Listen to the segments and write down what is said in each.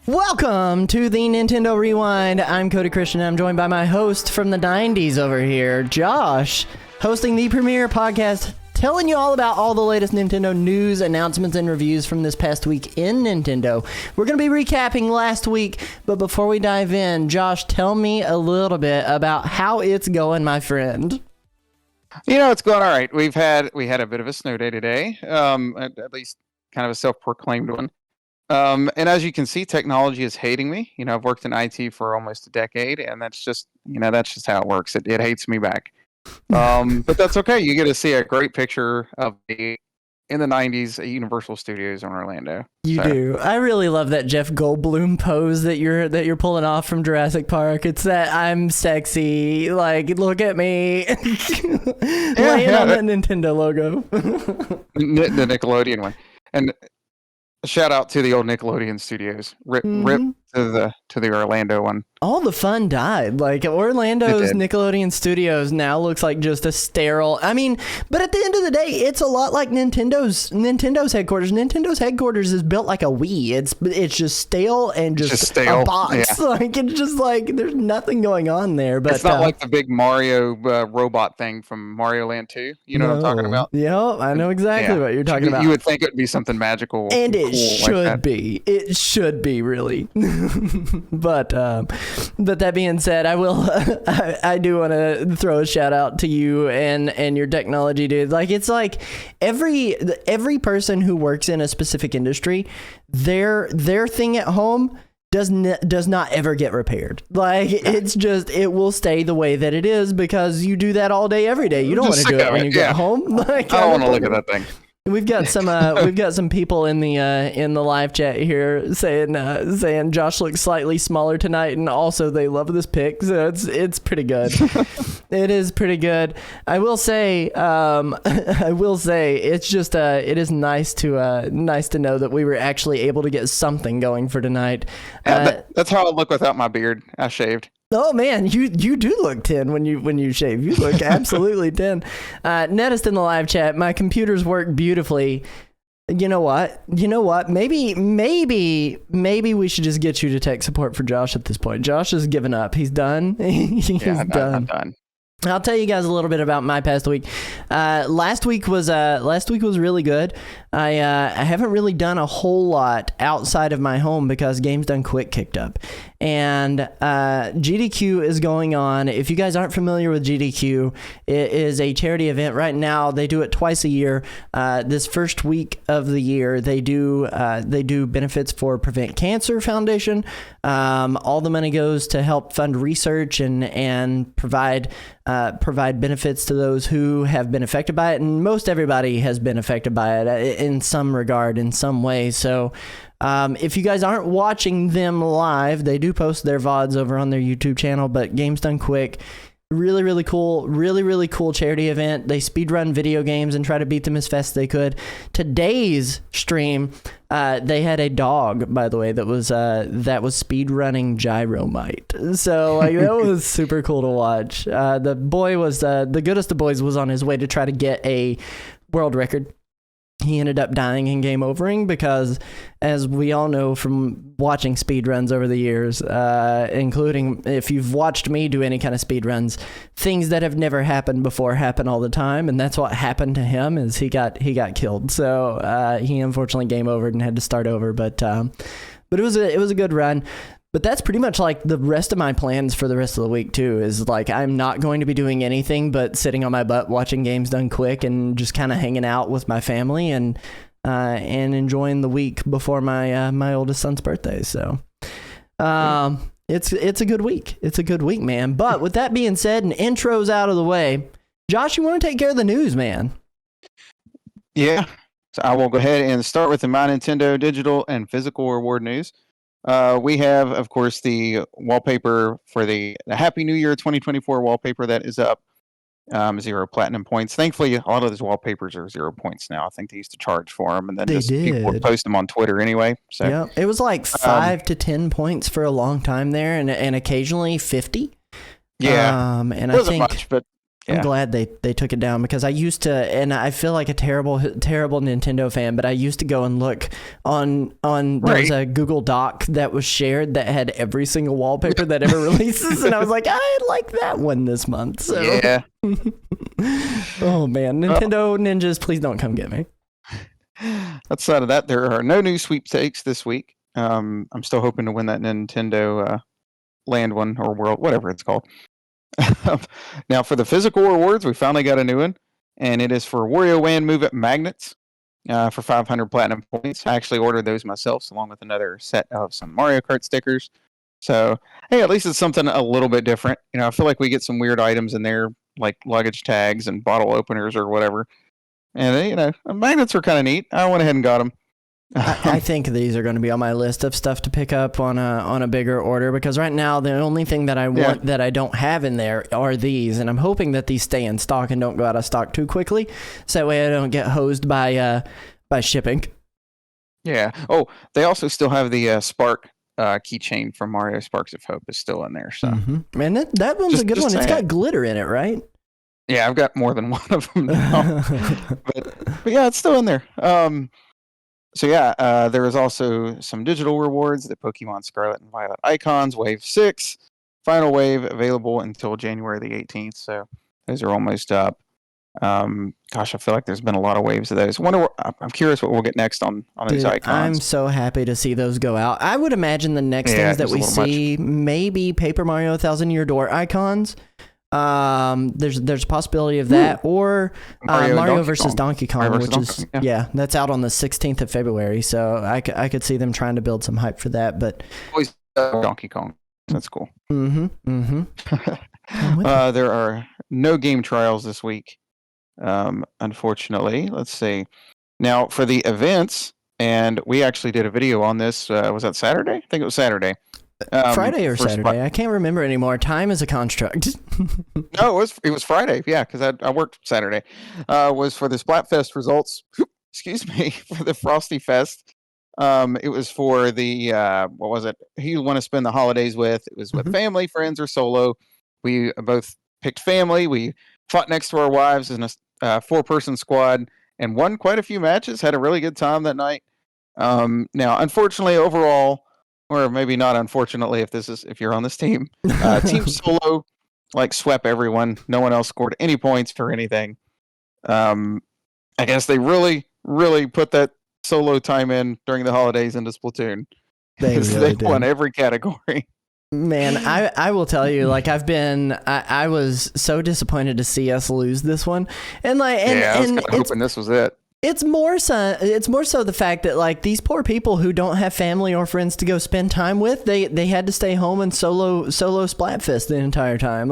Welcome to the Nintendo Rewind. I'm Cody Christian. I'm joined by my host from the 90s over here, Josh, hosting the premiere podcast, telling you all about all the latest Nintendo news, announcements, and reviews from this past week in Nintendo. We're going to be recapping last week, but before we dive in, Josh, tell me a little bit about how it's going, my friend. You know, it's going all right. We had a bit of a snow day today, at least kind of a self-proclaimed one. And as you can see, technology is hating me. You know, I've worked in IT for almost a decade, and that's just how it works. It hates me back. But that's okay. You get to see a great picture of me in the 90s at Universal Studios in Orlando. You do. I really love that Jeff Goldblum pose that you're pulling off from Jurassic Park. It's that I'm sexy, like, look at me. Laying on that Nintendo logo. The Nickelodeon one. And a shout out to the old Nickelodeon studios. Rip to the Orlando one. All the fun died. Like, Orlando's Nickelodeon Studios now looks like just a sterile. I mean, but at the end of the day, it's a lot like Nintendo's headquarters. Nintendo's headquarters is built like a Wii. It's just stale and just a box. Yeah. Like, it's just like there's nothing going on there. But it's not like the big Mario robot thing from Mario Land 2. You know what I'm talking about? Yeah, I know exactly what you're talking about. You would think it would be something magical. And it should be. It should be, really. But that being said, I do want to throw a shout out to you and your technology, dude. Like, it's like every person who works in a specific industry, their thing at home does not ever get repaired. Like, it's just, it will stay the way that it is because you do that all day, every day. You don't want to do it when you get home. Like, I don't want to look at that thing. We've got some people in the live chat here saying Josh looks slightly smaller tonight, and also they love this pic, so it's pretty good. It is pretty good. I will say it's just it is nice to know that we were actually able to get something going for tonight. That's how I look without my beard. I shaved. Oh man, you do look 10 when you shave. You look absolutely 10. Nettest in the live chat, my computers work beautifully. You know what? Maybe we should just get you to tech support for Josh at this point. Josh has given up. He's done. I'm done. I'll tell you guys a little bit about my past week. Last week was really good. I haven't really done a whole lot outside of my home because Games Done Quick kicked up. And GDQ is going on. If you guys aren't familiar with GDQ, it is a charity event. Right now, they do it twice a year. This first week of the year, they do benefits for Prevent Cancer Foundation. All the money goes to help fund research and provide benefits to those who have been affected by it, and most everybody has been affected by it in some regard, in some way. So if you guys aren't watching them live, they do post their VODs over on their YouTube channel, but Games Done Quick, really cool charity event. They speedrun video games and try to beat them as fast as they could. Today's stream, they had a dog, by the way, that was speedrunning Gyromite. So like, that was super cool to watch. The boy was the goodest of boys was on his way to try to get a world record. He ended up dying in game overing because, as we all know from watching speedruns over the years, including if you've watched me do any kind of speedruns, things that have never happened before happen all the time, and that's what happened to him. Is he got killed. So he unfortunately game overed and had to start over. But it was a good run. But that's pretty much like the rest of my plans for the rest of the week too, is like I'm not going to be doing anything but sitting on my butt watching Games Done Quick and just kind of hanging out with my family and enjoying the week before my oldest son's birthday. So it's a good week. It's a good week, man. But with that being said and intros out of the way, Josh, you want to take care of the news, man? Yeah. So I will go ahead and start with the MyNintendo digital and physical reward news. We have, of course, the wallpaper for the Happy New Year 2024 wallpaper that is up. 0 platinum points. Thankfully, a lot of those wallpapers are 0 points now. I think they used to charge for them, and then people would post them on Twitter anyway. So yeah, it was like 5 to 10 points for a long time there, and occasionally 50. Yeah, and it wasn't much, but I'm Yeah. glad they took it down, because I used to, and I feel like a terrible Nintendo fan, but I used to go and look on there was a Google Doc that was shared that had every single wallpaper that ever releases, and I was like, I like that one this month. So Yeah. oh man, Nintendo ninjas, please don't come get me. Outside of that, there are no new sweepstakes this week. I'm still hoping to win that Nintendo Land one or World, whatever it's called. Now, for the physical rewards, we finally got a new one, and it is for WarioWan Move-It Magnets for 500 platinum points. I actually ordered those myself, along with another set of some Mario Kart stickers. So, hey, at least it's something a little bit different. I feel like we get some weird items in there, like luggage tags and bottle openers or whatever. And they, magnets are kind of neat. I went ahead and got them. I think these are going to be on my list of stuff to pick up on a bigger order, because right now the only thing that I want that I don't have in there are these, and I'm hoping that these stay in stock and don't go out of stock too quickly, so that way I don't get hosed by shipping. Yeah. Oh, they also still have the Spark keychain from Mario Sparks of Hope is still in there. So, man, that one's a good one. It's got glitter in it, right? Yeah, I've got more than one of them now. but yeah, it's still in there. So yeah, there is also some digital rewards, the Pokemon Scarlet and Violet icons, Wave 6, final wave available until January the 18th. So those are almost up. Gosh, I feel like there's been a lot of waves of those. I'm curious what we'll get next on these icons. I'm so happy to see those go out. I would imagine the next things that we see, maybe Paper Mario 1000-Year Door icons. There's a possibility of that, or Mario versus Donkey Kong, which is that's out on the 16th of February. So I could see them trying to build some hype for that. But always Donkey Kong, that's cool. There are no game trials this week, unfortunately. Let's see. Now for the events, and we actually did a video on this. Was that Saturday? I think it was Saturday. Friday or Saturday? I can't remember anymore. Time is a construct. No, it was Friday. Yeah, because I worked Saturday. Was for the Splatfest results. Excuse me, for the Frosty Fest. It was for the what was it? Who you want to spend the holidays with? It was with family, friends, or solo. We both picked family. We fought next to our wives in a 4-person squad and won quite a few matches. Had a really good time that night. Now, unfortunately, overall, or maybe not unfortunately, if you're on this team, Team Solo swept everyone. No one else scored any points for anything. I guess they really, really put that solo time in during the holidays into Splatoon. They won every category. Man, I will tell you, I was so disappointed to see us lose this one, I was hoping this was it. It's more so the fact that these poor people who don't have family or friends to go spend time with, they had to stay home and solo Splatfest the entire time.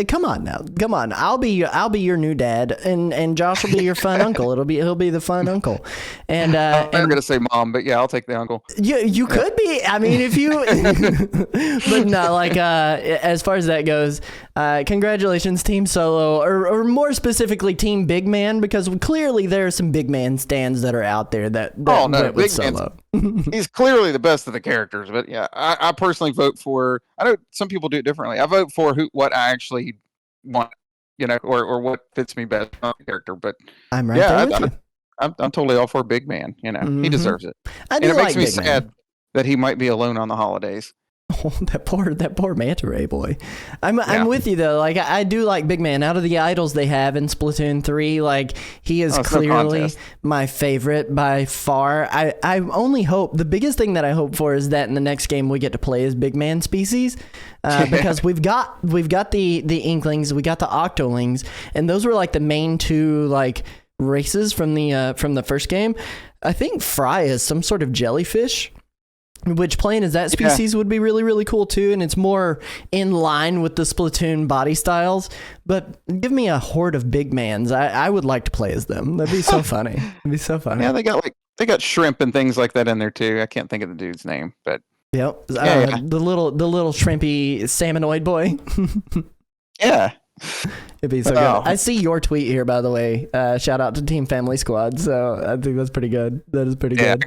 Come on now, come on. I'll be your new dad, and Josh will be your fun uncle. He'll be the fun uncle. And I'm gonna say mom, but yeah, I'll take the uncle. You could be. I mean, if you, but no, as far as that goes, congratulations, Team Solo, or more specifically, Team Big Man, because clearly there are some Big Man stands that are out there that went with Solo. He's clearly the best of the characters, but yeah, I personally vote for. I know some people do it differently. I vote for what I actually want, or what fits me best on the character. But I'm right there with you. I'm totally all for Big Man. He deserves it. And it makes me sad that he might be alone on the holidays. Oh, that poor manta ray boy. I'm with you though. I do like Big Man. Out of the idols they have in Splatoon 3, he is clearly my favorite by far. I only hope, the biggest thing that I hope for is that in the next game we get to play as Big Man species, because we've got the Inklings, we got the Octolings, and those were the main two races from the first game. I think Fry is some sort of jellyfish, which playing as that species would be really, really cool too, and it's more in line with the Splatoon body styles. But give me a horde of Big Mans. I would like to play as them. That'd be so funny. It'd be so funny. Yeah, they got shrimp and things like that in there too. I can't think of the dude's name, but yep, the little shrimpy salmonoid boy. Yeah. It'd be so good. I see your tweet here, by the way. Shout out to Team Family Squad. So I think that's pretty good. That is pretty good.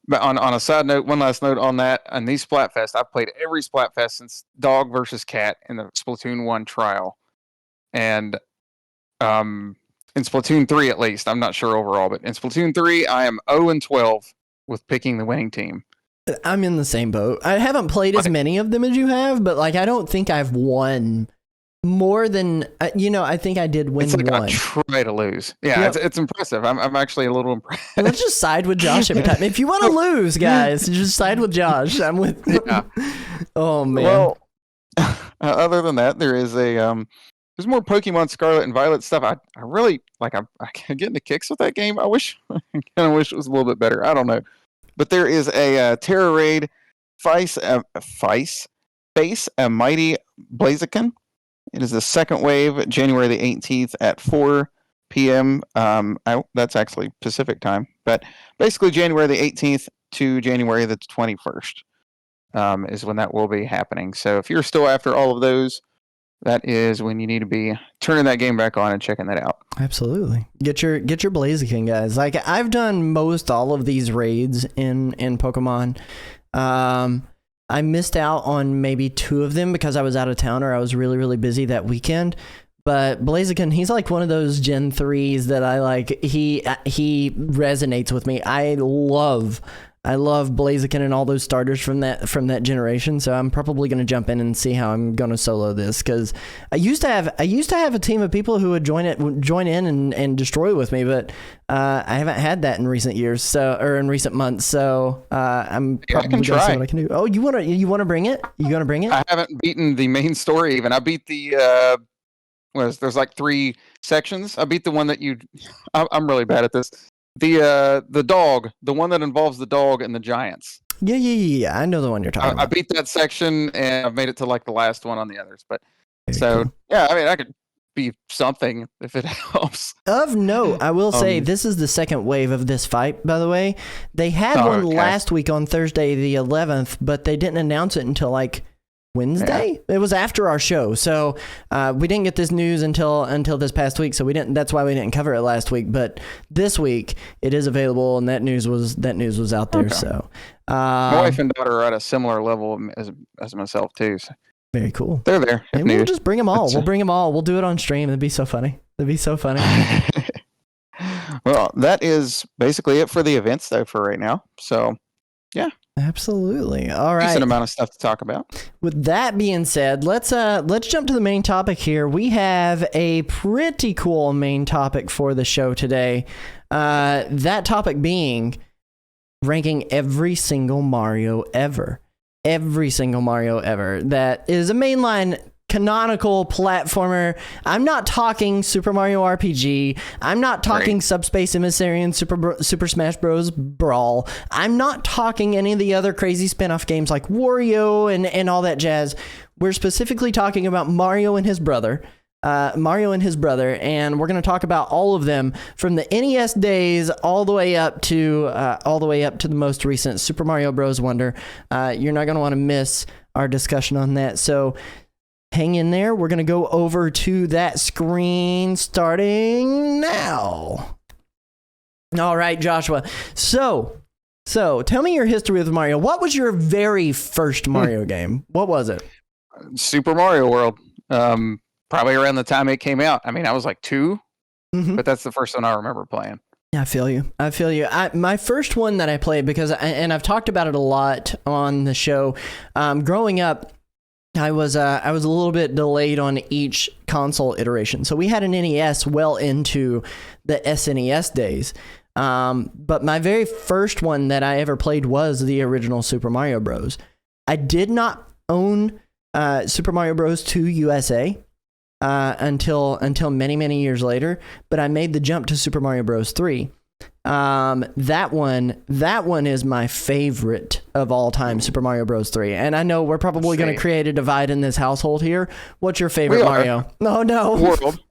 But on a side note, one last note on that, on these Splatfest, I've played every Splatfest since Dog versus Cat in the Splatoon 1 trial. And In Splatoon 3, at least, I'm not sure overall, but in Splatoon 3, I am 0-12 with picking the winning team. I'm in the same boat. I haven't played as many of them as you have, but like I don't think I've won more than I think I did win it's like one. I try to lose. Yeah, Yep. it's impressive. I'm actually a little impressed. Let's just side with Josh every time. If you want to lose, guys, just side with Josh. I'm with. Yeah. Oh man. Well, other than that, there's more Pokemon Scarlet and Violet stuff. I really like. I get into kicks with that game. I kind of wish it was a little bit better. I don't know, but there is a Terra Raid, Face a Mighty Blaziken. It is the second wave, January the 18th at 4 p.m. That's actually Pacific time, but basically January the 18th to January the 21st is when that will be happening. So if you're still after all of those, that is when you need to be turning that game back on and checking that out. Absolutely. Get your Blaziken, guys. Like I've done most all of these raids in Pokemon. I missed out on maybe 2 of them because I was out of town or I was really, really busy that weekend. But Blaziken, he's like one of those Gen 3s that I like. He resonates with me. I love Blaziken and all those starters from that generation. So I'm probably going to jump in and see how I'm going to solo this, because I used to have a team of people who would join in and destroy with me, but I haven't had that in recent years, or in recent months. So I'm probably going to see what I can do. Oh, you want to bring it? You going to bring it? I haven't beaten the main story even. I beat the there's like 3 sections. I beat the one that I'm really bad at this. The dog, the one that involves the dog and the giants. Yeah. I know the one you're talking about. I beat that section and I've made it to like the last one on the others. But Very cool. Yeah, I mean, I could be something if it helps. Of note, I will say this is the second wave of this fight, by the way. They had one last week on Thursday the 11th, but they didn't announce it until like Wednesday. Yeah. It was after our show, so we didn't get this news until this past week. So that's why we didn't cover it last week. But this week it is available, and that news was out there. Okay. So my wife and daughter are at a similar level as myself too. So. Very cool. They're there. And we'll just bring them all. We'll bring them all. We'll do it on stream. It'd be so funny. Well, that is basically it for the events though for right now. So yeah. Absolutely. All right. Decent amount of stuff to talk about. With that being said, let's jump to the main topic here. We have a pretty cool main topic for the show today. That topic being ranking every single Mario ever. Every single Mario ever. That is a mainline canonical platformer. I'm not talking Super Mario RPG. I'm not talking Subspace Emissary and Super Smash Bros. Brawl. I'm not talking any of the other crazy spin-off games like Wario and all that jazz. We're specifically talking about Mario and his brother. And we're going to talk about all of them from the NES days all the way up to the most recent Super Mario Bros. Wonder. You're not going to want to miss our discussion on that. So hang in there. We're going to go over to that screen starting now. All right, Joshua. So tell me your history with Mario. What was your very first Mario game? What was it? Super Mario World. Probably around the time it came out. I mean, I was like 2, but that's the first one I remember playing. I feel you. My first one that I played, and I've talked about it a lot on the show. Growing up, I was a little bit delayed on each console iteration. So we had an NES well into the SNES days. But my very first one that I ever played was the original Super Mario Bros. I did not own Super Mario Bros. 2 USA until many, many years later, but I made the jump to Super Mario Bros. 3. That one is my favorite of all time, Super Mario Bros. 3. And I know we're probably going to create a divide in this household here. What's your favorite Mario? No.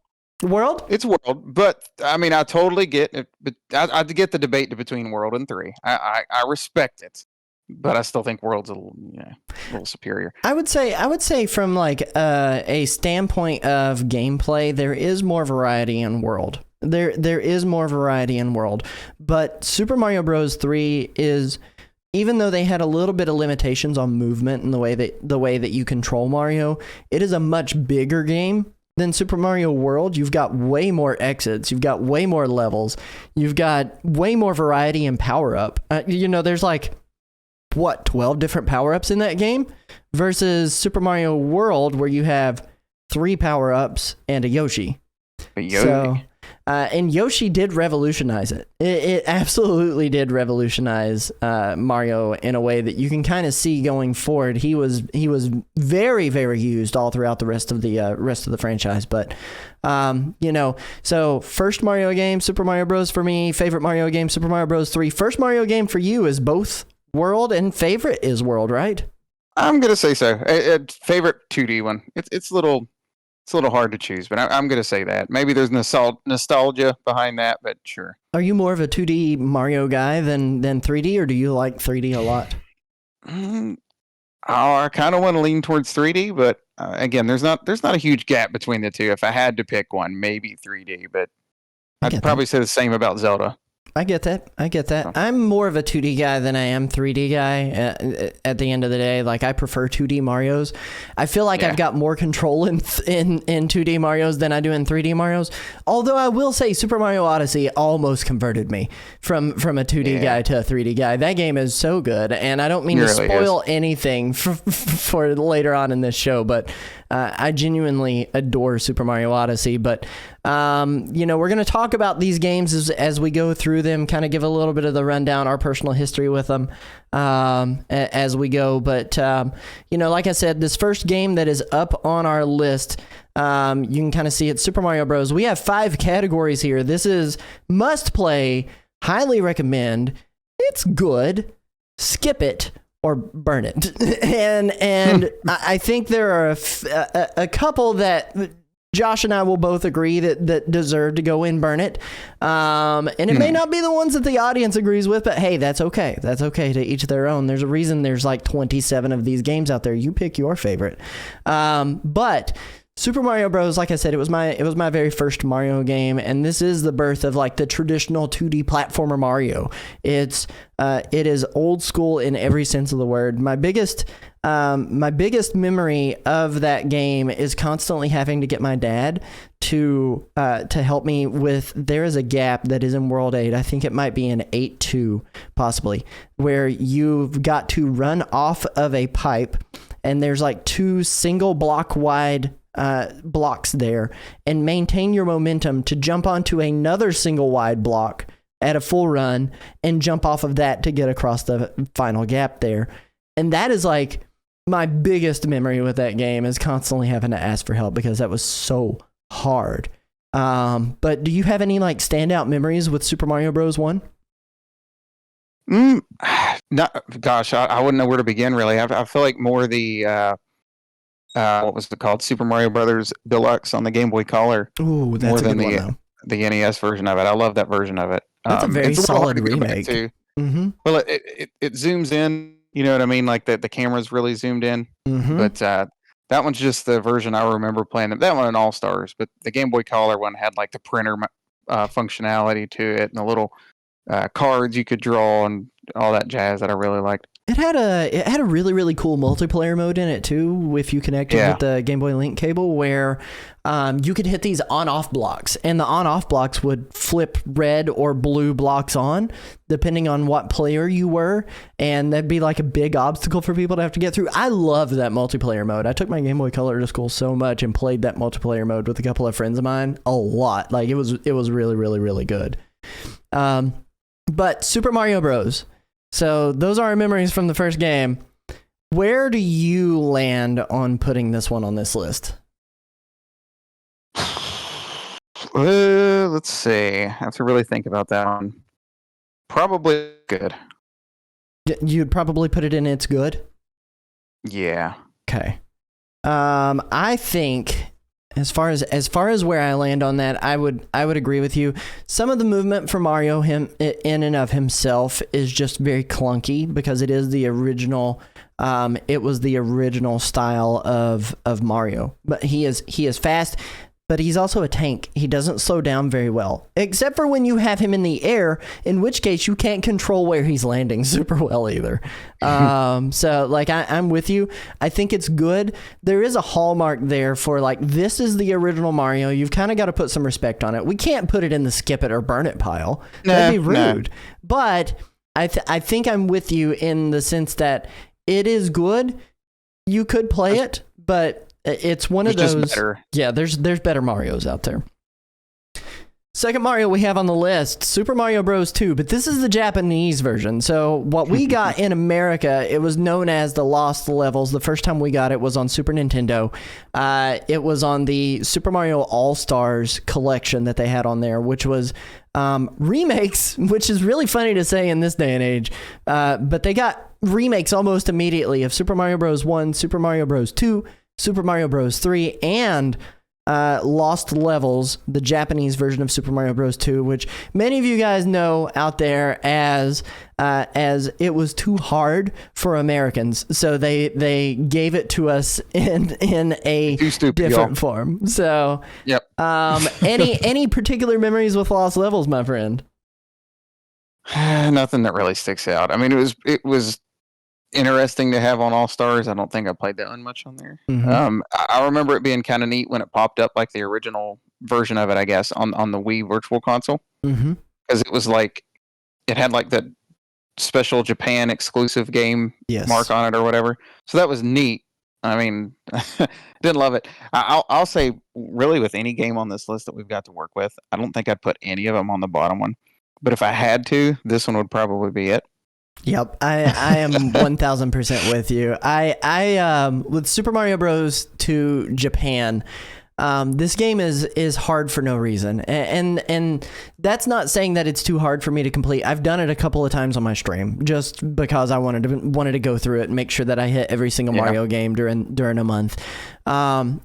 World? It's World, but I mean, I totally get it. But I get the debate between World and 3. I respect it, but I still think World's a little superior. I would say from like a standpoint of gameplay, there is more variety in World. There is more variety in World, but Super Mario Bros. 3 is, even though they had a little bit of limitations on movement and the way that you control Mario, it is a much bigger game than Super Mario World. You've got way more exits. You've got way more levels. You've got way more variety and power up. There's like, 12 different power ups in that game versus Super Mario World, where you have 3 power ups and a Yoshi. And Yoshi did revolutionize it. It absolutely did revolutionize Mario in a way that you can kind of see going forward. He was very, very used all throughout the rest of the franchise. But so first Mario game, Super Mario Bros. For me. Favorite Mario game, Super Mario Bros. 3. First Mario game for you is both World, and favorite is World, right? I'm gonna say so. Favorite 2D one. It's a little hard to choose, but I'm gonna say that. Maybe there's nostalgia behind that, but sure. Are you more of a 2D Mario guy than 3D, or do you like 3D a lot? I kind of want to lean towards 3D, but again, there's not a huge gap between the two. If I had to pick one, maybe 3D, but I'd probably say the same about Zelda. I get that. I'm more of a 2D guy than I am 3D guy at the end of the day. Like, I prefer 2D Marios. I feel like I've got more control in 2D Marios than I do in 3D Marios. Although I will say Super Mario Odyssey almost converted me from a 2D guy to a 3D guy. That game is so good, and I don't mean to spoil anything for later on in this show, but I genuinely adore Super Mario Odyssey. But we're going to talk about these games as we go through them, kind of give a little bit of the rundown, our personal history with them as we go. But, like I said, this first game that is up on our list, you can kind of see it's Super Mario Bros. We have 5 categories here. This is must play, highly recommend, it's good, skip it, or burn it. and I think there are a couple that Josh and I will both agree that deserve to go in burn it. And it may not be the ones that the audience agrees with, but hey, that's okay. That's okay, to each their own. There's a reason there's like 27 of these games out there. You pick your favorite. But Super Mario Bros., like I said, it was my very first Mario game, and this is the birth of like the traditional 2D platformer Mario. It is old school in every sense of the word. My biggest memory of that game is constantly having to get my dad to help me with. There is a gap that is in World 8. I think it might be in 8.2 possibly, where you've got to run off of a pipe, and there's like 2 single block wide blocks there, and maintain your momentum to jump onto another single wide block at a full run and jump off of that to get across the final gap there. And that is like my biggest memory with that game, is constantly having to ask for help because that was so hard. But do you have any like standout memories with Super Mario Bros. 1? Gosh, I wouldn't know where to begin really. I feel like more the what was it called? Super Mario Brothers Deluxe on the Game Boy Color. Ooh, that's more than the NES version of it. I love that version of it. That's a very solid remake. Mm-hmm. Well, it zooms in. You know what I mean? Like the camera's really zoomed in. Mm-hmm. But that one's just the version I remember playing. That one in All Stars, but the Game Boy Color one had like the printer functionality to it, and the little cards you could draw and all that jazz that I really liked. It had a really, really cool multiplayer mode in it too, if you connected with the Game Boy Link cable, where you could hit these on-off blocks, and the on-off blocks would flip red or blue blocks on, depending on what player you were, and that'd be like a big obstacle for people to have to get through. I loved that multiplayer mode. I took my Game Boy Color to school so much and played that multiplayer mode with a couple of friends of mine a lot. Like, it was really, really, really good. But Super Mario Bros. So those are our memories from the first game. Where do you land on putting this one on this list? Let's see. I have to really think about that one. Probably good. You'd probably put it in it's good? Yeah. Okay. I think as far as where I land on that, I would agree with you. Some of the movement for Mario in and of himself is just very clunky because it is the original. It was the original style of Mario, but he is fast. but he's also a tank. He doesn't slow down very well, except for when you have him in the air, in which case you can't control where he's landing super well either. So like I'm with you. I think it's good. There is a hallmark there for like, this is the original Mario. You've kind of got to put some respect on it. We can't put it in the skip it or burn it pile. That'd be rude. But I think I'm with you in the sense that it is good. You could play it, but it's one of those. Better. Yeah, there's better Marios out there. Second Mario we have on the list, Super Mario Bros. 2, but this is the Japanese version. So what we got in America, it was known as the Lost Levels. The first time we got it was on Super Nintendo. It was on the Super Mario All-Stars collection that they had on there, which was remakes, which is really funny to say in this day and age. But they got remakes almost immediately of Super Mario Bros. 1, Super Mario Bros. 2, Super Mario Bros. 3, and Lost Levels, the Japanese version of Super Mario Bros. 2, which many of you guys know out there as it was too hard for Americans, so they gave it to us in a different form. So, yep. Any particular memories with Lost Levels, my friend? Nothing that really sticks out. I mean, it was interesting to have on All Stars. I don't think I played that one much on there. Mm-hmm. I remember it being kind of neat when it popped up, like the original version of it, I guess, on the Wii Virtual Console, because it was like it had like the special Japan exclusive game mark on it or whatever. So that was neat. I mean, didn't love it. I'll say, really, with any game on this list that we've got to work with, I don't think I'd put any of them on the bottom one. But if I had to, this one would probably be it. Yep, I am 1000% with you. I with Super Mario Bros. 2 Japan, this game is hard for no reason, and that's not saying that it's too hard for me to complete. I've done it a couple of times on my stream just because I wanted to go through it and make sure that I hit every single Mario game during a month.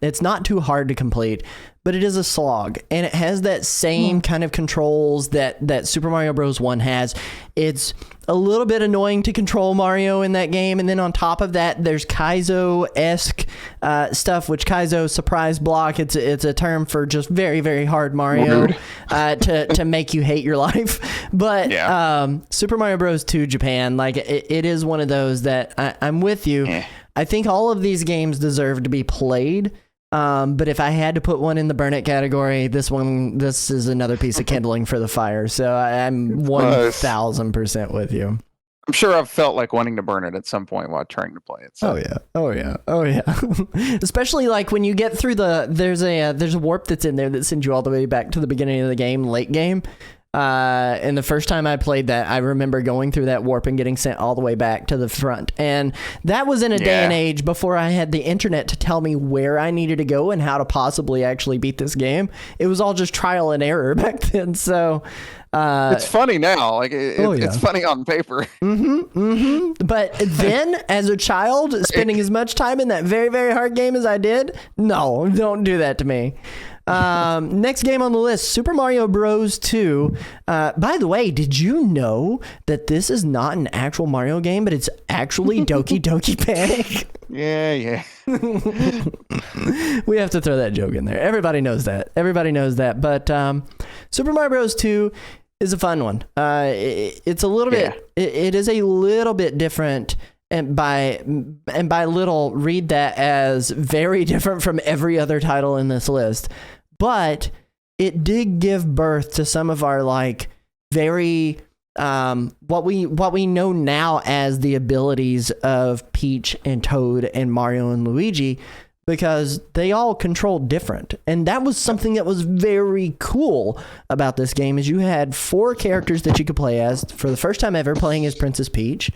It's not too hard to complete, but it is a slog, and it has that same kind of controls that Super Mario Bros. 1 has. It's a little bit annoying to control Mario in that game, and then on top of that, there's Kaizo-esque stuff, which Kaizo, surprise block, it's a term for just very, very hard Mario to make you hate your life. But Super Mario Bros. 2 Japan, like it is one of those that I'm with you. I think all of these games deserve to be played. But if I had to put one in the burn it category, this is another piece of kindling for the fire. So I'm 1000% with you. I'm sure I've felt like wanting to burn it at some point while trying to play it. So. Oh yeah. Especially like when you get through there's a warp that's in there that sends you all the way back to the beginning of the game, late game. And the first time I played that, I remember going through that warp and getting sent all the way back to the front. And that was in a day and age before I had the internet to tell me where I needed to go and how to possibly actually beat this game. It was all just trial and error back then. So it's funny now. Like it's funny on paper. But then as a child, spending as much time in that very, very hard game as I did, no, don't do that to me. Next game on the list, Super Mario Bros. 2. By the way, did you know that this is not an actual Mario game, but it's actually Doki Doki Panic? Yeah. We have to throw that joke in there. Everybody knows that. But Super Mario Bros. 2 is a fun one. It's a little bit. It is a little bit different. And by little, read that as very different from every other title in this list. But it did give birth to some of our like very what we know now as the abilities of Peach and Toad and Mario and Luigi, because they all controlled different. And that was something that was very cool about this game, is you had 4 characters that you could play as, for the first time ever playing as Princess Peach,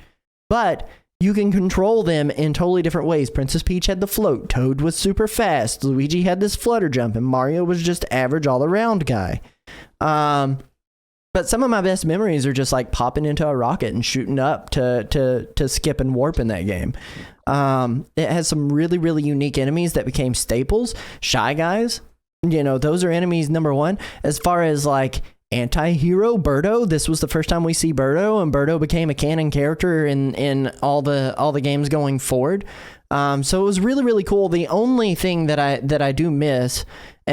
but you can control them in totally different ways. Princess Peach had the float, Toad was super fast, Luigi had this flutter jump, and Mario was just average all around guy. But some of my best memories are just like popping into a rocket and shooting up to skip and warp in that game. It has some really, really unique enemies that became staples. Shy Guys, those are enemies number one. As far as like anti-hero, Birdo, this was the first time we see Birdo, and Birdo became a canon character in all the games going forward. So it was really, really cool. The only thing that I do miss,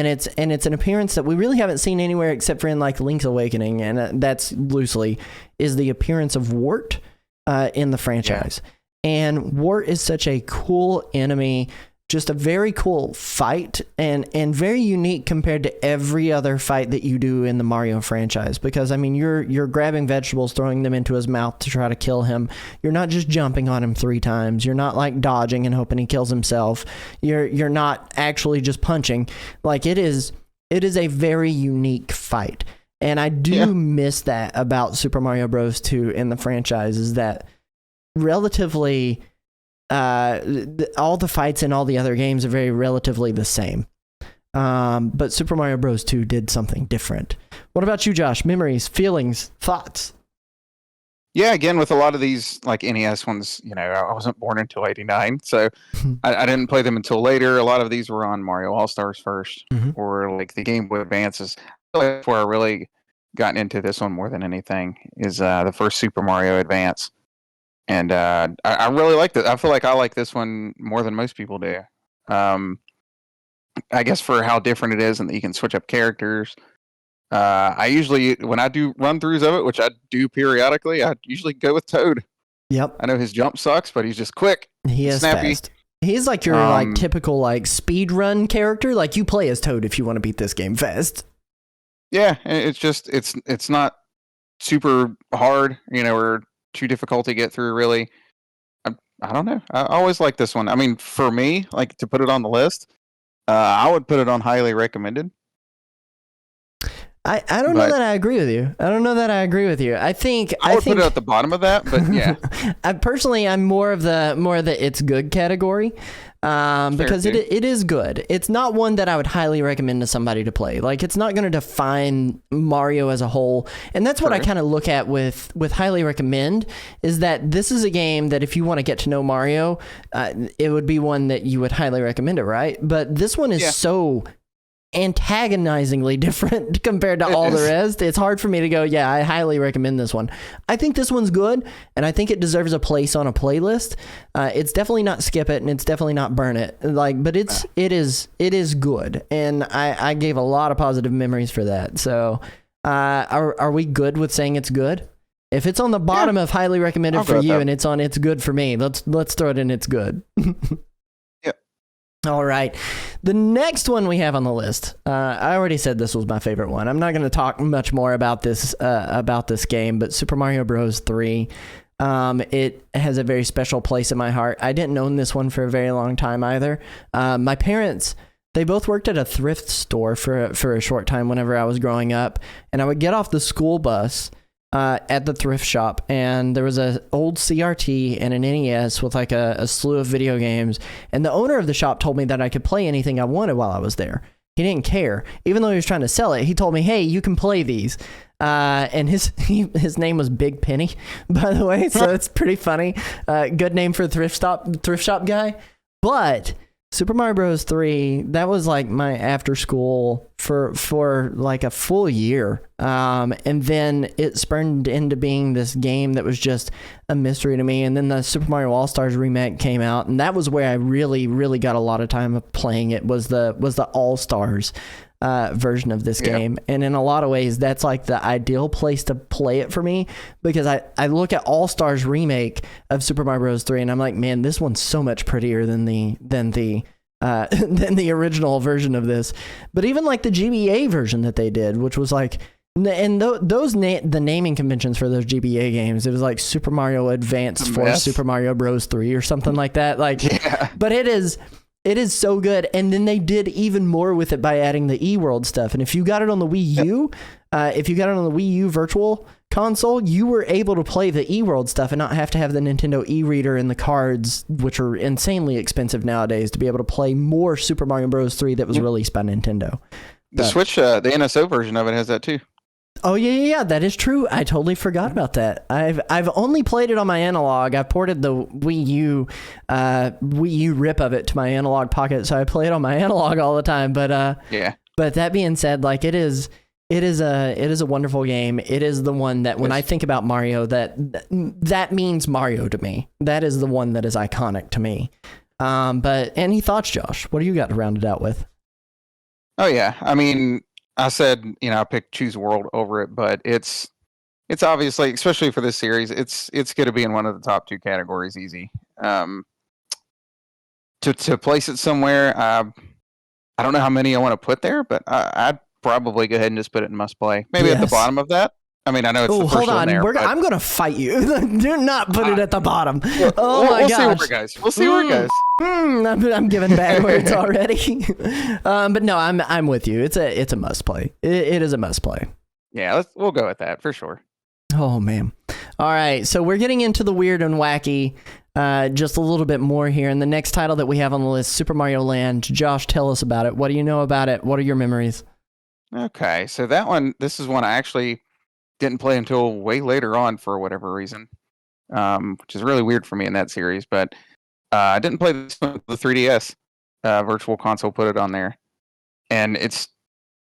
it's an appearance that we really haven't seen anywhere except for in like Link's Awakening, and that's loosely is the appearance of Wart in the franchise. And Wart is such a cool enemy, just a very cool fight, and very unique compared to every other fight that you do in the Mario franchise. Because I mean, you're grabbing vegetables, throwing them into his mouth to try to kill him. You're not just jumping on him 3 times. You're not like dodging and hoping he kills himself. You're not actually just punching. Like it is a very unique fight, and I do miss that about Super Mario Bros. 2 in the franchise. Is that relatively all the fights in all the other games are very relatively the same. But Super Mario Bros. 2 did something different. What about you, Josh? Memories, feelings, thoughts? Yeah, again, with a lot of these like NES ones, I wasn't born until '89, so I didn't play them until later. A lot of these were on Mario All-Stars first, or like the Game Boy Advances. That's where I really gotten into this one more than anything, is the first Super Mario Advance. And I really like it. I feel like I like this one more than most people do. I guess for how different it is and that you can switch up characters. I usually, when I do run-throughs of it, which I do periodically, I usually go with Toad. Yep. I know his jump sucks, but he's just quick. He is snappy. fast. He's like your like typical like speed run character. Like you play as Toad if you want to beat this game fast. Yeah, it's just it's not super hard, or too difficult to get through, really. I don't know. I always like this one. I mean, for me, like to put it on the list, I would put it on highly recommended. I don't know that I agree with you. I think I would put it at the bottom of that, but yeah. I'm more of the it's good category. Because it is good. It's not one that I would highly recommend to somebody to play. Like it's not going to define Mario as a whole. And that's what I kind of look at with highly recommend, is that this is a game that if you want to get to know Mario, it would be one that you would highly recommend it, right? But this one is so antagonizingly different compared to all the rest. It's hard for me to go, I highly recommend this one. I think this one's good, and I think it deserves a place on a playlist. It's definitely not skip it, and it's definitely not burn it. But it is good, and I gave a lot of positive memories for that. So, are we good with saying it's good? If it's on the bottom of highly recommended for you, and it's on it's good for me, let's throw it in it's good. All right. The next one we have on the list, I already said this was my favorite one. I'm not going to talk much more about this game, but Super Mario Bros. 3, it has a very special place in my heart. I didn't own this one for a very long time either. My parents, they both worked at a thrift store for a short time whenever I was growing up, and I would get off the school bus at the thrift shop, and there was an old CRT and an NES with like a slew of video games, and the owner of the shop told me that I could play anything I wanted while I was there. He didn't care. Even though he was trying to sell it, he told me, hey, you can play these. And his name was Big Penny, by the way, so it's pretty funny. Good name for a thrift shop guy. But Super Mario Bros. 3, that was like my after school for like a full year. And then it spurned into being this game that was just a mystery to me. And then the Super Mario All-Stars remake came out, and that was where I really, really got a lot of time of playing it, was the All-Stars version of this game. And in a lot of ways, that's like the ideal place to play it for me, because I look at All-Stars remake of Super Mario Bros. 3 and I'm like, man, this one's so much prettier than the original version of this. But even like the GBA version that they did, which was like, and the naming conventions for those GBA games, it was like Super Mario Advance for Super Mario Bros. 3 or something like that. But it is so good. And then they did even more with it by adding the eWorld stuff. And if you got it on the Wii U, Virtual Console, you were able to play the eWorld stuff and not have to have the Nintendo e-reader and the cards, which are insanely expensive nowadays, to be able to play more Super Mario Bros. 3 that was released by Nintendo. The Switch, the NSO version of it has that too. Oh yeah, that is true. I totally forgot about that. I've only played it on my analog. I ported the Wii U rip of it to my analog pocket, so I play it on my analog all the time. But But that being said, like it is a wonderful game. It is the one that when I think about Mario, that means Mario to me. That is the one that is iconic to me. But any thoughts, Josh? What do you got to round it out with? Oh yeah. I mean, I said, I picked Choose World over it, but it's obviously, especially for this series, it's going to be in one of the top two categories, easy. To place it somewhere, I don't know how many I want to put there, but I'd probably go ahead and just put it in must play. Maybe at the bottom of that. I mean, I know it's the first hold on. one there. I'm going to fight you. Do not put it at the bottom. My gosh. We'll see where it goes. We'll see where it goes. I'm giving bad words already. But no, I'm with you. It's a must play. It is a must play. Yeah, we'll go with that for sure. Oh man. All right. So we're getting into the weird and wacky just a little bit more here. And the next title that we have on the list, Super Mario Land. Josh, tell us about it. What do you know about it? What are your memories? Okay. So this is one I actually didn't play until way later on for whatever reason, which is really weird for me in that series. But I didn't play this one with the 3DS. Virtual Console put it on there, and it's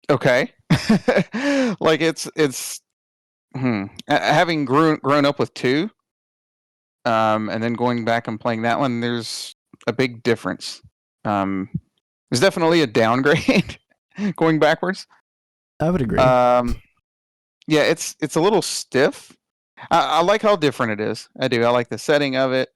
okay. Like it's having grown up with 2, and then going back and playing that one, there's a big difference. There's definitely a downgrade going backwards. I would agree. Yeah, it's a little stiff. I like how different it is. I do. I like the setting of it,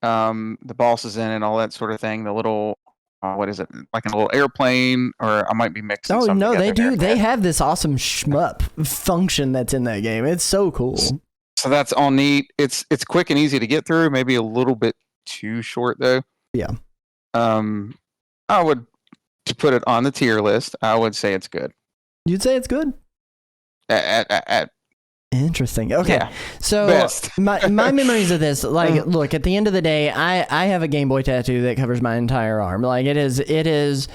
the bosses in it, all that sort of thing. The little, what is it? Like a little airplane, or I might be mixing. Oh something no, they do. There. They have this awesome shmup function that's in that game. It's so cool. So that's all neat. It's quick and easy to get through. Maybe a little bit too short though. Yeah. I would, to put it on the tier list, I would say it's good. You'd say it's good? Interesting. Okay. Yeah, so my memories of this, like, look, at the end of the day, I have a Game Boy tattoo that covers my entire arm. Like, it is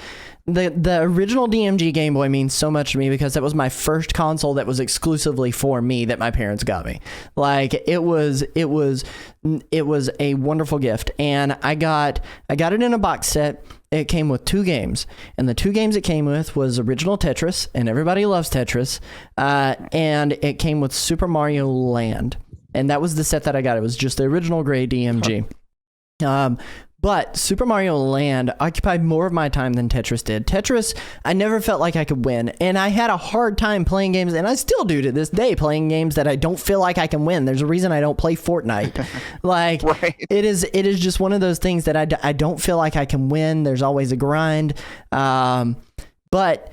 the original DMG Game Boy means so much to me because that was my first console that was exclusively for me that my parents got me. Like, it was a wonderful gift, and I got it in a box set. It came with 2 games, and the 2 games it came with was original Tetris, and everybody loves Tetris, and it came with Super Mario Land, and that was the set that I got. It was just the original gray DMG. But Super Mario Land occupied more of my time than Tetris did. Tetris, I never felt like I could win, and I had a hard time playing games, and I still do to this day, playing games that I don't feel like I can win. There's a reason I don't play Fortnite. Like, right. It is just one of those things that I don't feel like I can win. There's always a grind. But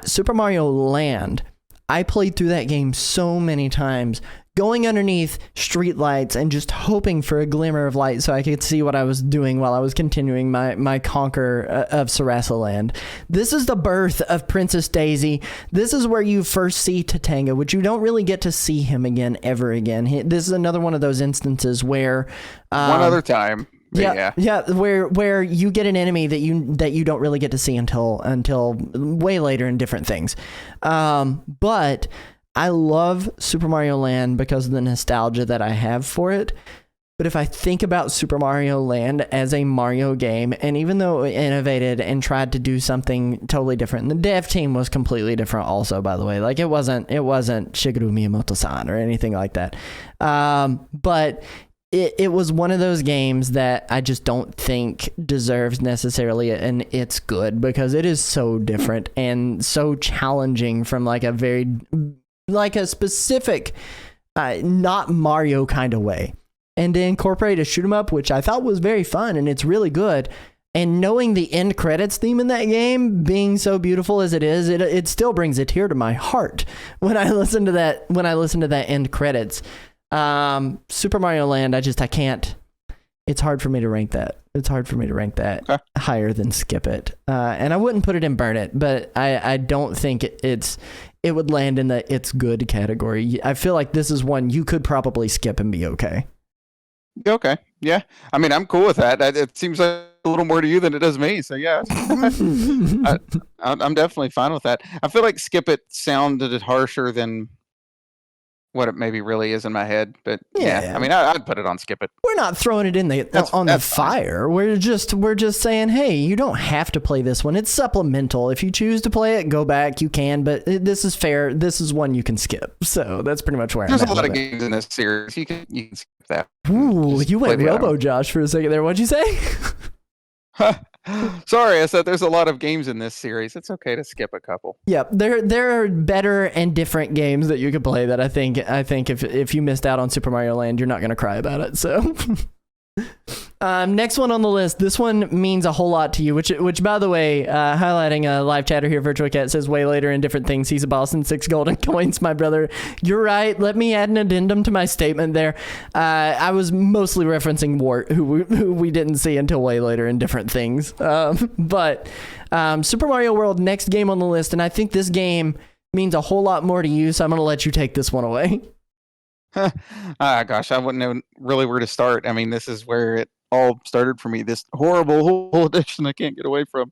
Super Mario Land, I played through that game so many times, going underneath streetlights and just hoping for a glimmer of light so I could see what I was doing while I was continuing my conquer of Sarasaland. This is the birth of Princess Daisy. This is where you first see Tatanga, which you don't really get to see him again ever again. This is another one of those instances where one other time. Yeah, where you get an enemy that you don't really get to see until way later in different things. But I love Super Mario Land because of the nostalgia that I have for it. But if I think about Super Mario Land as a Mario game, and even though it innovated and tried to do something totally different, and the dev team was completely different also, by the way. Like, it wasn't Shigeru Miyamoto-san or anything like that. But it was one of those games that I just don't think deserves necessarily an it's good, because it is so different and so challenging from like a specific not Mario kind of way, and to incorporate a shoot 'em up, which I thought was very fun, and it's really good. And knowing the end credits theme in that game being so beautiful as it is, it still brings a tear to my heart when I listen to that end credits. Super Mario Land, I can't. It's hard for me to rank that. Okay. Higher than Skip It. And I wouldn't put it in Burn It, but I don't think it would land in the it's good category. I feel like this is one you could probably skip and be okay. Okay. Yeah. I mean, I'm cool with that. It seems like a little more to you than it does me. So yeah, I'm definitely fine with that. I feel like Skip It sounded harsher than what it maybe really is in my head, but yeah. I mean, I'd put it on Skip It. We're not throwing it in the fire. Fine. We're just saying, hey, you don't have to play this one. It's supplemental. If you choose to play it, go back. You can, but this is fair. This is one you can skip. So that's pretty much where there's I'm at. There's a lot of games in this series. You can skip that. Ooh, you went Robo Josh for a second there. What'd you say? Sorry, I said there's a lot of games in this series. It's okay to skip a couple. Yep, there are better and different games that you could play that I think if you missed out on Super Mario Land, you're not going to cry about it. So next one on the list. This one means a whole lot to you, which by the way, highlighting a live chatter here, Virtual Cat says way later in different things, he's a boss in 6 golden coins, my brother. You're right. Let me add an addendum to my statement there. I was mostly referencing Wart, who we didn't see until way later in different things. But Super Mario World, next game on the list, and I think this game means a whole lot more to you, so I'm going to let you take this one away. Gosh, I wouldn't know really where to start. I mean, this is where it all started for me. This horrible addiction I can't get away from.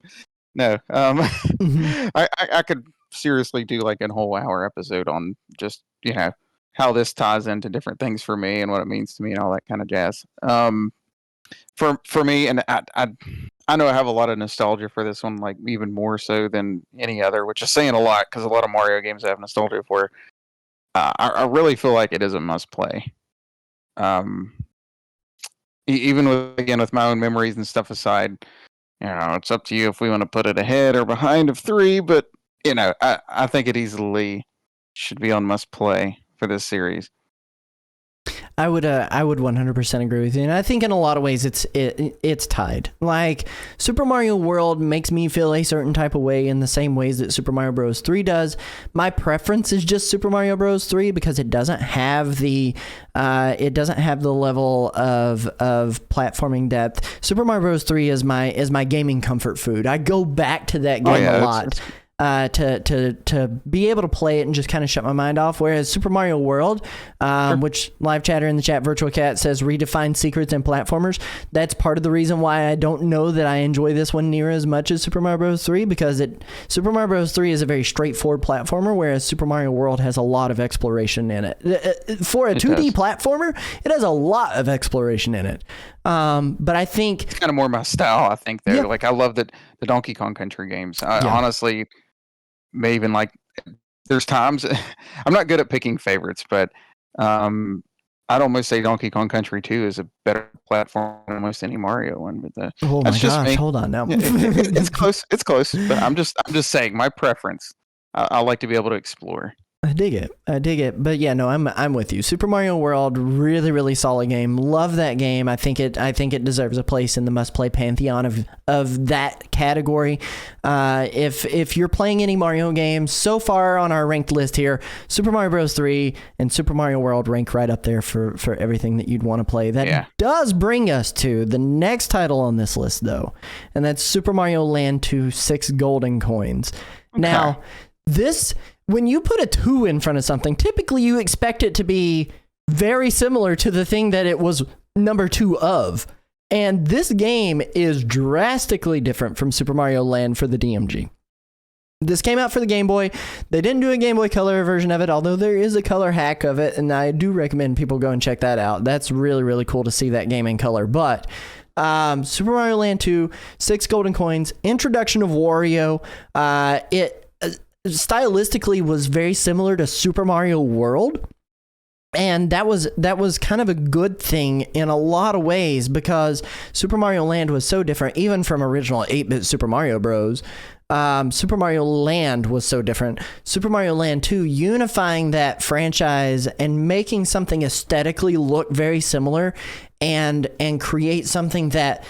No, I could seriously do like a whole hour episode on just how this ties into different things for me and what it means to me and all that kind of jazz. For me, and I know I have a lot of nostalgia for this one, like even more so than any other, which is saying a lot because a lot of Mario games I have nostalgia for. I really feel like it is a must play. Even with my own memories and stuff aside, it's up to you if we want to put it ahead or behind of 3. But I think it easily should be on must play for this series. I would 100% agree with you, and I think in a lot of ways it's tied. Like Super Mario World makes me feel a certain type of way in the same ways that Super Mario Bros. 3 does. My preference is just Super Mario Bros. 3 because it doesn't have the level of platforming depth. Super Mario Bros. 3 is my gaming comfort food. I go back to that game a lot. To be able to play it and just kind of shut my mind off. Whereas Super Mario World, which live chatter in the chat, Virtual Cat says redefine secrets and platformers. That's part of the reason why I don't know that I enjoy this one near as much as Super Mario Bros. 3 because Super Mario Bros. 3 is a very straightforward platformer, whereas Super Mario World has a lot of exploration in it. For a 2D platformer, it has a lot of exploration in it. But I think it's kind of more my style. I think there, like I love the Donkey Kong Country games. Honestly, may even like. There's times I'm not good at picking favorites, but I'd almost say Donkey Kong Country 2 is a better platform than almost any Mario one. But oh my gosh, hold on now. It's close. It's close. But I'm just saying my preference. I like to be able to explore. I dig it. But yeah, no, I'm with you. Super Mario World, really, really solid game. Love that game. I think it deserves a place in the must-play pantheon of that category. If you're playing any Mario games, so far on our ranked list here, Super Mario Bros. 3 and Super Mario World rank right up there for everything that you'd want to play. That does bring us to the next title on this list, though, and that's Super Mario Land 2, 6 golden coins. Okay. Now, when you put a 2 in front of something, typically you expect it to be very similar to the thing that it was number 2 of. And this game is drastically different from Super Mario Land for the DMG. This came out for the Game Boy. They didn't do a Game Boy Color version of it, although there is a color hack of it, and I do recommend people go and check that out. That's really, really cool to see that game in color. But Super Mario Land 2, 6 golden coins, introduction of Wario. It stylistically was very similar to Super Mario World, and that was kind of a good thing in a lot of ways because Super Mario Land was so different even from original 8-bit Super Mario Bros. Super Mario Land was so different. Super Mario Land 2 unifying that franchise and making something aesthetically look very similar and create something that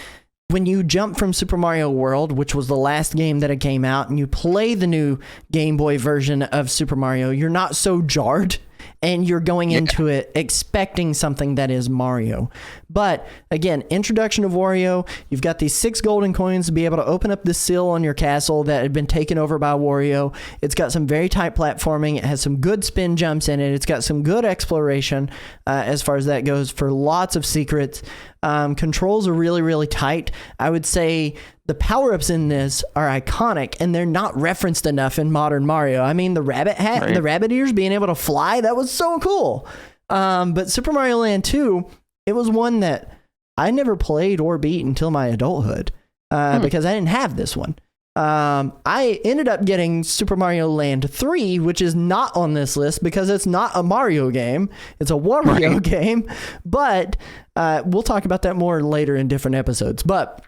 when you jump from Super Mario World, which was the last game that it came out, and you play the new Game Boy version of Super Mario, you're not so jarred, and you're going into it expecting something that is Mario. But again, introduction of Wario, you've got these 6 golden coins to be able to open up the seal on your castle that had been taken over by Wario. It's got some very tight platforming. It has some good spin jumps in it. It's got some good exploration as far as that goes for lots of secrets. Controls are really, really tight. I would say the power-ups in this are iconic, and they're not referenced enough in modern Mario. I mean, the rabbit hat and the rabbit ears, being able to fly, that was so cool. But Super Mario Land 2, it was one that I never played or beat until my adulthood because I didn't have this one. I ended up getting Super Mario Land 3, which is not on this list because it's not a Mario game. It's a Wario game. But we'll talk about that more later in different episodes. But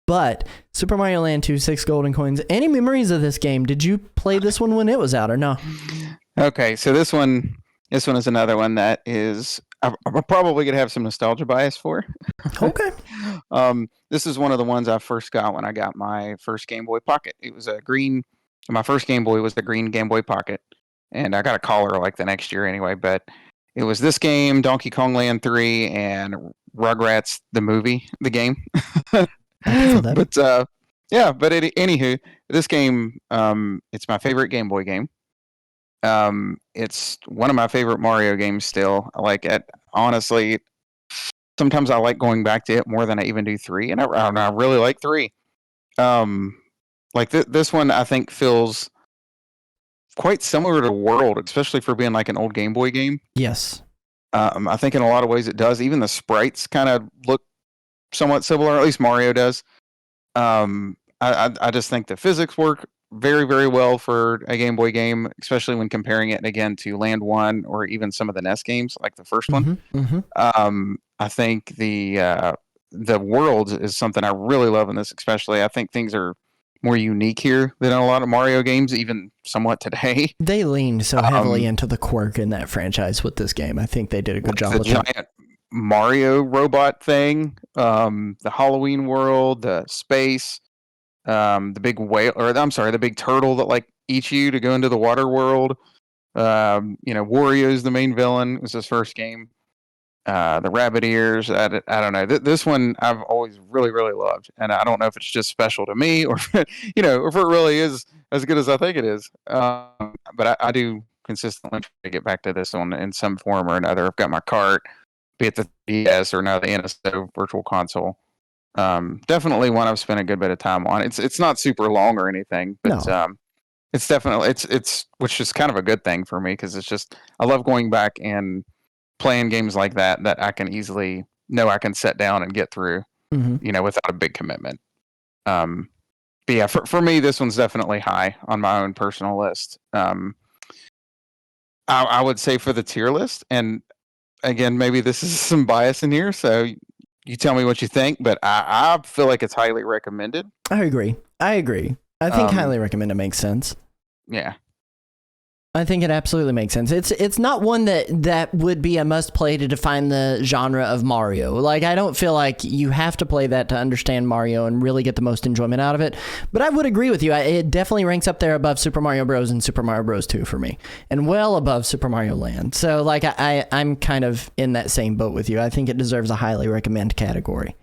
But Super Mario Land 2, 6 golden coins. Any memories of this game? Did you play this one when it was out or no? Okay, so this one is another one that is I'm probably gonna have some nostalgia bias for. Okay. This is one of the ones I first got when I got my first Game Boy Pocket. It was a green. My first Game Boy was the green Game Boy Pocket, and I got a collar like the next year anyway. But it was this game, Donkey Kong Land 3, and Rugrats the movie, the game. But yeah, but anywho, this game, it's my favorite Game Boy game. It's one of my favorite Mario games still. I like it. Honestly, sometimes I like going back to it more than I even do 3, and I really like 3. Like this one, I think feels quite similar to World, especially for being like an old Game Boy game. Yes. I think in a lot of ways it does. Even the sprites kind of look somewhat similar, at least Mario does. I just think the physics work very, very well for a Game Boy game, especially when comparing it again to Land 1 or even some of the NES games like the first one. I think the world is something I really love in this, especially. I think things are more unique here than in a lot of Mario games, even somewhat today. They leaned so heavily into the quirk in that franchise with this game. I think they did a good job with that. Giant Mario robot thing, the Halloween world, the space, the big whale, or I'm sorry, the big turtle that like eats you to go into the water world. Wario's the main villain. It was his first game. The rabbit ears. I don't know. This one I've always really, really loved, and I don't know if it's just special to me or or if it really is as good as I think it is. But I do consistently try to get back to this one in some form or another. I've got my cart, be it the DS or now the NSO Virtual Console. Definitely one I've spent a good bit of time on. It's not super long or anything, but no. It's definitely it's which is kind of a good thing for me because it's just I love going back and playing games like that I can easily know I can set down and get through, without a big commitment. But yeah, for me, this one's definitely high on my own personal list. I would say for the tier list, and again, maybe this is some bias in here, so you tell me what you think, but I feel like it's highly recommended. I agree. I think highly recommended makes sense. Yeah. I think it absolutely makes sense. It's not one that would be a must play to define the genre of Mario. Like, I don't feel like you have to play that to understand Mario and really get the most enjoyment out of it. But I would agree with you. It definitely ranks up there above Super Mario Bros. And Super Mario Bros. 2 for me, and well above Super Mario Land. So like I'm kind of in that same boat with you. I think it deserves a highly recommend category.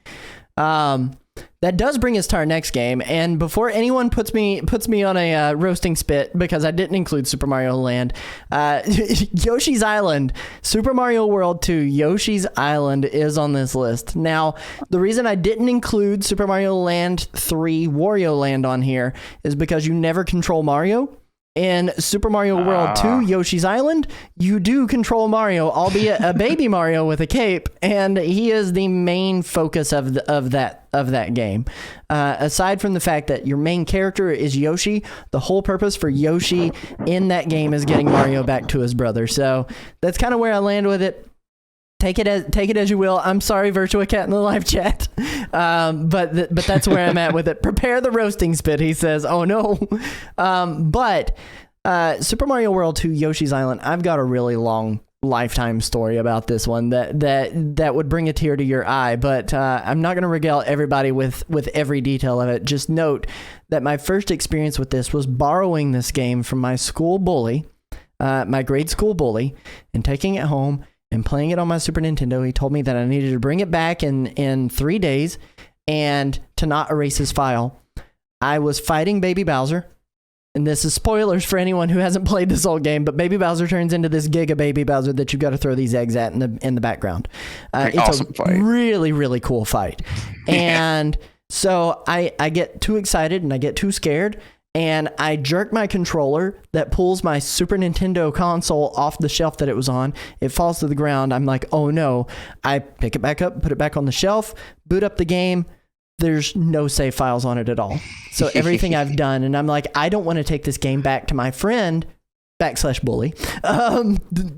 That does bring us to our next game, and before anyone puts me on a roasting spit because I didn't include Super Mario Land, Yoshi's Island, Super Mario World 2, Yoshi's Island is on this list. Now, the reason I didn't include Super Mario Land 3, Wario Land on here is because you never control Mario. In Super Mario World 2, Yoshi's Island, you do control Mario, albeit a baby Mario with a cape, and he is the main focus of that game. Aside from the fact that your main character is Yoshi, the whole purpose for Yoshi in that game is getting Mario back to his brother. So that's kind of where I land with it. Take it as you will. I'm sorry, Virtua Cat in the live chat, but that's where I'm at with it. Prepare the roasting spit, he says. Oh no, but Super Mario World 2, Yoshi's Island. I've got a really long lifetime story about this one that would bring a tear to your eye, but I'm not going to regale everybody with every detail of it. Just note that my first experience with this was borrowing this game from my school bully, my grade school bully, and taking it home and playing it on my Super Nintendo. He told me that I needed to bring it back in 3 days and to not erase his file. I was fighting Baby Bowser, and this is spoilers for anyone who hasn't played this old game, but Baby Bowser turns into this Giga Baby Bowser that you've got to throw these eggs at in the background. It's awesome a fight. Really, really cool fight. And so I get too excited and I get too scared, and I jerk my controller that pulls my Super Nintendo console off the shelf that it was on. It falls to the ground. I'm like, oh no. I pick it back up, put it back on the shelf, boot up the game. There's no save files on it at all. So everything I've done, and I'm like, I don't want to take this game back to my friend, /bully,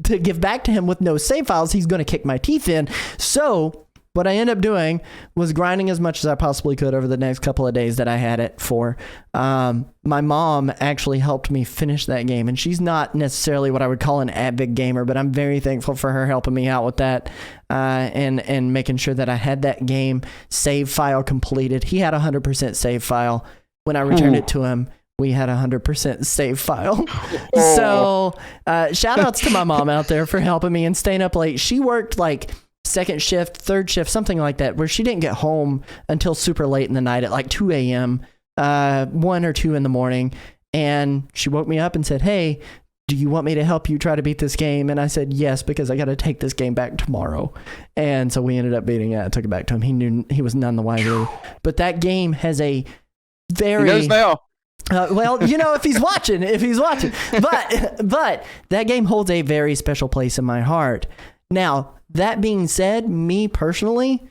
to give back to him with no save files. He's going to kick my teeth in. So what I ended up doing was grinding as much as I possibly could over the next couple of days that I had it for. My mom actually helped me finish that game, and she's not necessarily what I would call an avid gamer, but I'm very thankful for her helping me out with that, and making sure that I had that game save file completed. He had 100% save file. When I returned it to him, we had 100% save file. So shout outs to my mom out there for helping me and staying up late. She worked like second shift, third shift, something like that, where she didn't get home until super late in the night at like 2 a.m., 1 or 2 in the morning. And she woke me up and said, hey, do you want me to help you try to beat this game? And I said, yes, because I got to take this game back tomorrow. And so we ended up beating it. I took it back to him. He knew he was none the wiser. But that game has a very... He knows now. Well, if he's watching, but that game holds a very special place in my heart. Now, that being said, me personally,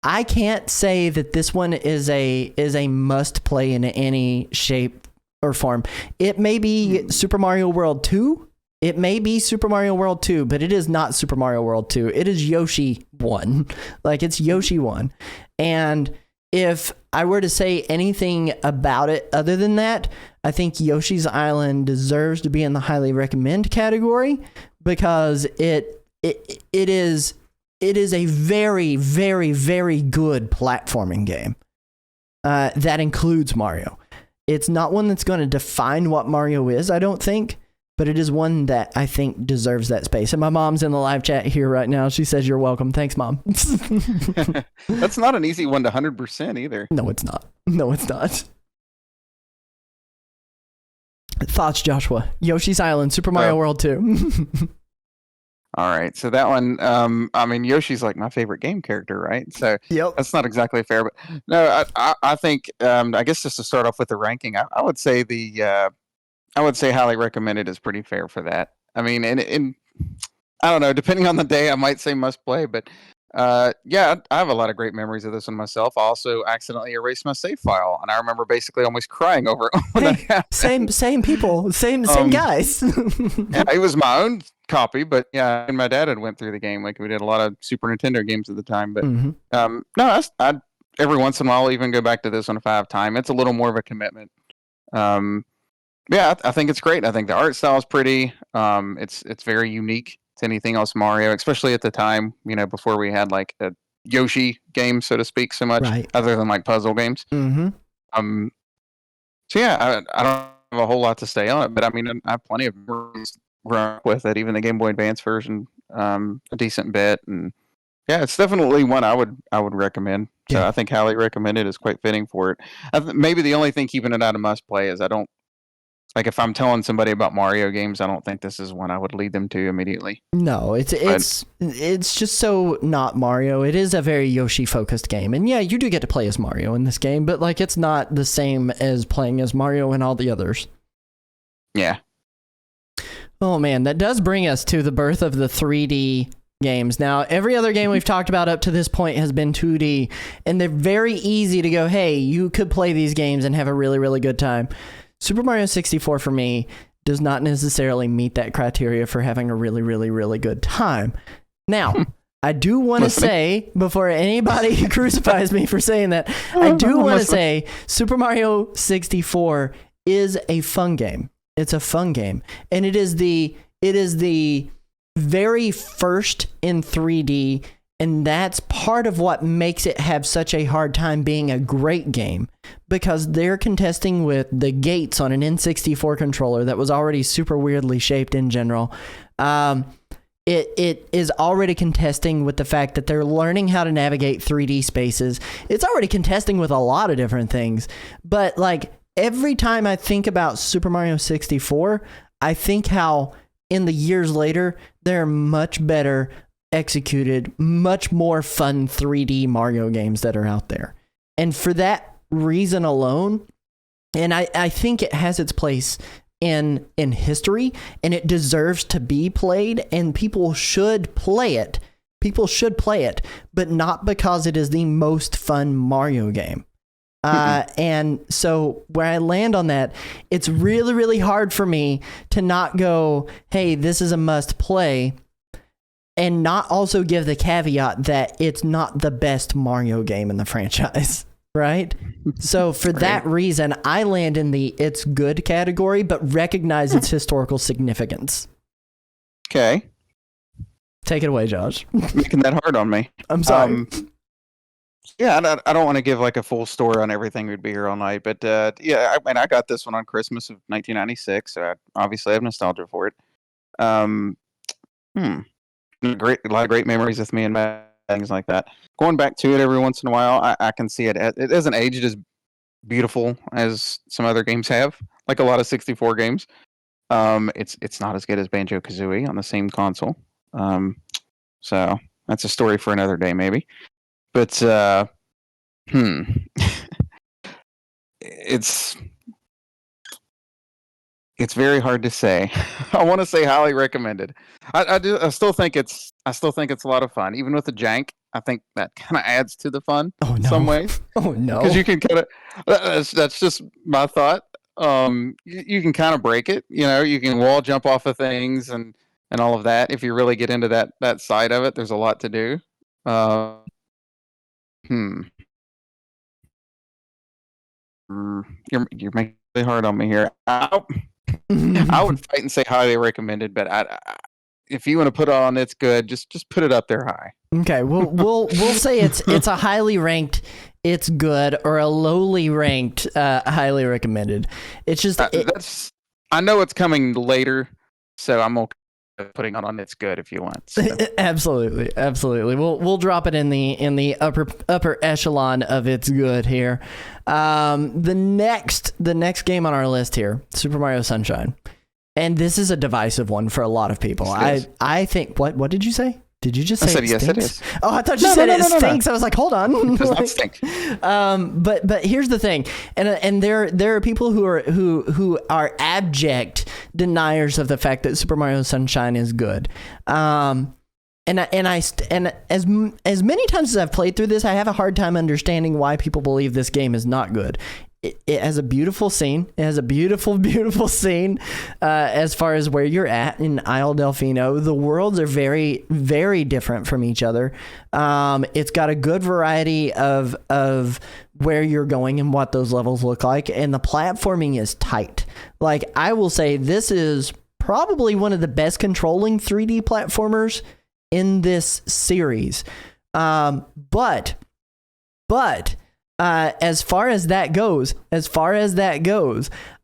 I can't say that this one is a must play in any shape or form. It may be Super Mario World 2. It may be Super Mario World 2, but it is not Super Mario World 2. It is Yoshi 1. Like, it's Yoshi 1. And if I were to say anything about it other than that, I think Yoshi's Island deserves to be in the highly recommend category, because it is a very, very, very good platforming game that includes Mario. It's not one that's going to define what Mario is, I don't think, but it is one that I think deserves that space. And my mom's in the live chat here right now. She says, you're welcome. Thanks, Mom. That's not an easy one to 100% either. No, it's not. No, it's not. Thoughts, Joshua? Yoshi's Island, Super Mario World 2. All right. So that one, I mean, Yoshi's like my favorite game character, right? So that's not exactly fair, but no, I think, I guess just to start off with the ranking, I would say I would say highly recommended is pretty fair for that. I mean, and I don't know, depending on the day, I might say must play, but yeah, I have a lot of great memories of this one myself. I also accidentally erased my save file, and I remember basically almost crying over it when that happened. Same people, same guys. Yeah, it was my own copy, but yeah, and my dad had went through the game. Like, we did a lot of Super Nintendo games at the time, but no, I every once in a while I'll even go back to this one if I have time. It's a little more of a commitment. Yeah, I think it's great. I think the art style is pretty. It's very unique to anything else Mario, especially at the time, before we had like a Yoshi game, so to speak, so much, right, other than like puzzle games. So yeah, I don't have a whole lot to say on it, but I mean, I have plenty of memories growing up with it, even the Game Boy Advance version, a decent bit, and yeah, it's definitely one I would recommend. So I think highly recommended is quite fitting for it. Maybe the only thing keeping it out of must play is I don't. Like, if I'm telling somebody about Mario games, I don't think this is one I would lead them to immediately. No, it's just so not Mario. It is a very Yoshi-focused game. And yeah, you do get to play as Mario in this game, but like, it's not the same as playing as Mario and all the others. Yeah. Oh man, that does bring us to the birth of the 3D games. Now, every other game we've talked about up to this point has been 2D, and they're very easy to go, hey, you could play these games and have a really, really good time. Super Mario 64 for me does not necessarily meet that criteria for having a really, really, really good time. Now, I do want to say, before anybody crucifies me for saying that, I do want to say Super Mario 64 is a fun game. It's a fun game. And it is the very first in 3D, and that's part of what makes it have such a hard time being a great game, because they're contesting with the gates on an N64 controller that was already super weirdly shaped in general. It is already contesting with the fact that they're learning how to navigate 3D spaces. It's already contesting with a lot of different things. But like, every time I think about Super Mario 64, I think how in the years later, they're much better executed, much more fun 3D Mario games that are out there. And for that reason alone, and I think it has its place in history, and it deserves to be played, and people should play it. People should play it, but not because it is the most fun Mario game. And so where I land on that, it's really, really hard for me to not go, hey, this is a must play. and not also give the caveat that it's not the best Mario game in the franchise, right? So for that reason, I land in the it's good category, but recognize its historical significance. Okay. Take it away, Josh. Making that hard on me. I'm sorry. Yeah, I don't want to give like a full story on everything. We'd be here all night, but yeah, I got this one on Christmas of 1996, so I obviously have nostalgia for it. A lot of great memories with me and things like that. Going back to it every once in a while, I can see it. It doesn't age as beautiful as some other games have, like a lot of 64 games. It's not as good as Banjo-Kazooie on the same console. So that's a story for another day, maybe. But it's very hard to say. I want to say highly recommended. I still think it's a lot of fun, even with the jank. I think that kind of adds to the fun in some ways. Oh no! Because you can kind of that's just my thought. You can kind of break it. You can wall jump off of things and all of that. If you really get into that side of it, there's a lot to do. You're making it really hard on me here. I would fight and say highly recommended, but if you want to put it on, it's good. Just put it up there high. Okay, we'll say it's a highly ranked, it's good, or a lowly ranked, highly recommended. It's just I know it's coming later, so I'm okay putting it on it's good if you want. So. Absolutely. We'll drop it in the upper echelon of it's good here. The next game on our list here, Super Mario Sunshine, and this is a divisive one for a lot to I think what did you say? Did you just say I said it yes, stinks? it is. Oh, I thought you said it stinks. I was like, hold on. It does not stink. But here's the thing, and there are people who are abject deniers of the fact that Super Mario Sunshine is good. And as many times as I've played through this, I have a hard time understanding why people believe this game is not good. It has a beautiful scene. It has a beautiful, beautiful scene as far as where you're at in Isle Delfino. The worlds are very, very different from each other. It's got a good variety of where you're going and what those levels look like. And the platforming is tight. Like, I will say this is probably one of the best controlling 3D platformers in this series. But as far as that goes,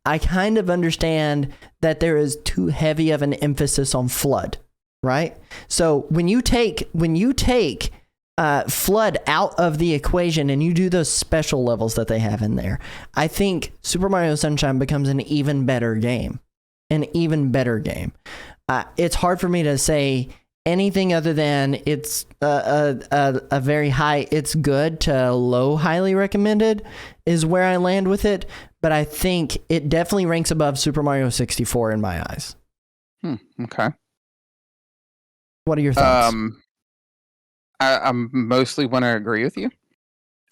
I kind of understand that there is too heavy of an emphasis on FLUDD, right? So when you take FLUDD out of the equation and you do those special levels that they have in there, I think Super Mario Sunshine becomes an even better game. It's hard for me to say anything other than it's a very high, it's good to low, highly recommended is where I land with it. But I think it definitely ranks above Super Mario 64 in my eyes. Okay. What are your thoughts? I mostly want to agree with you.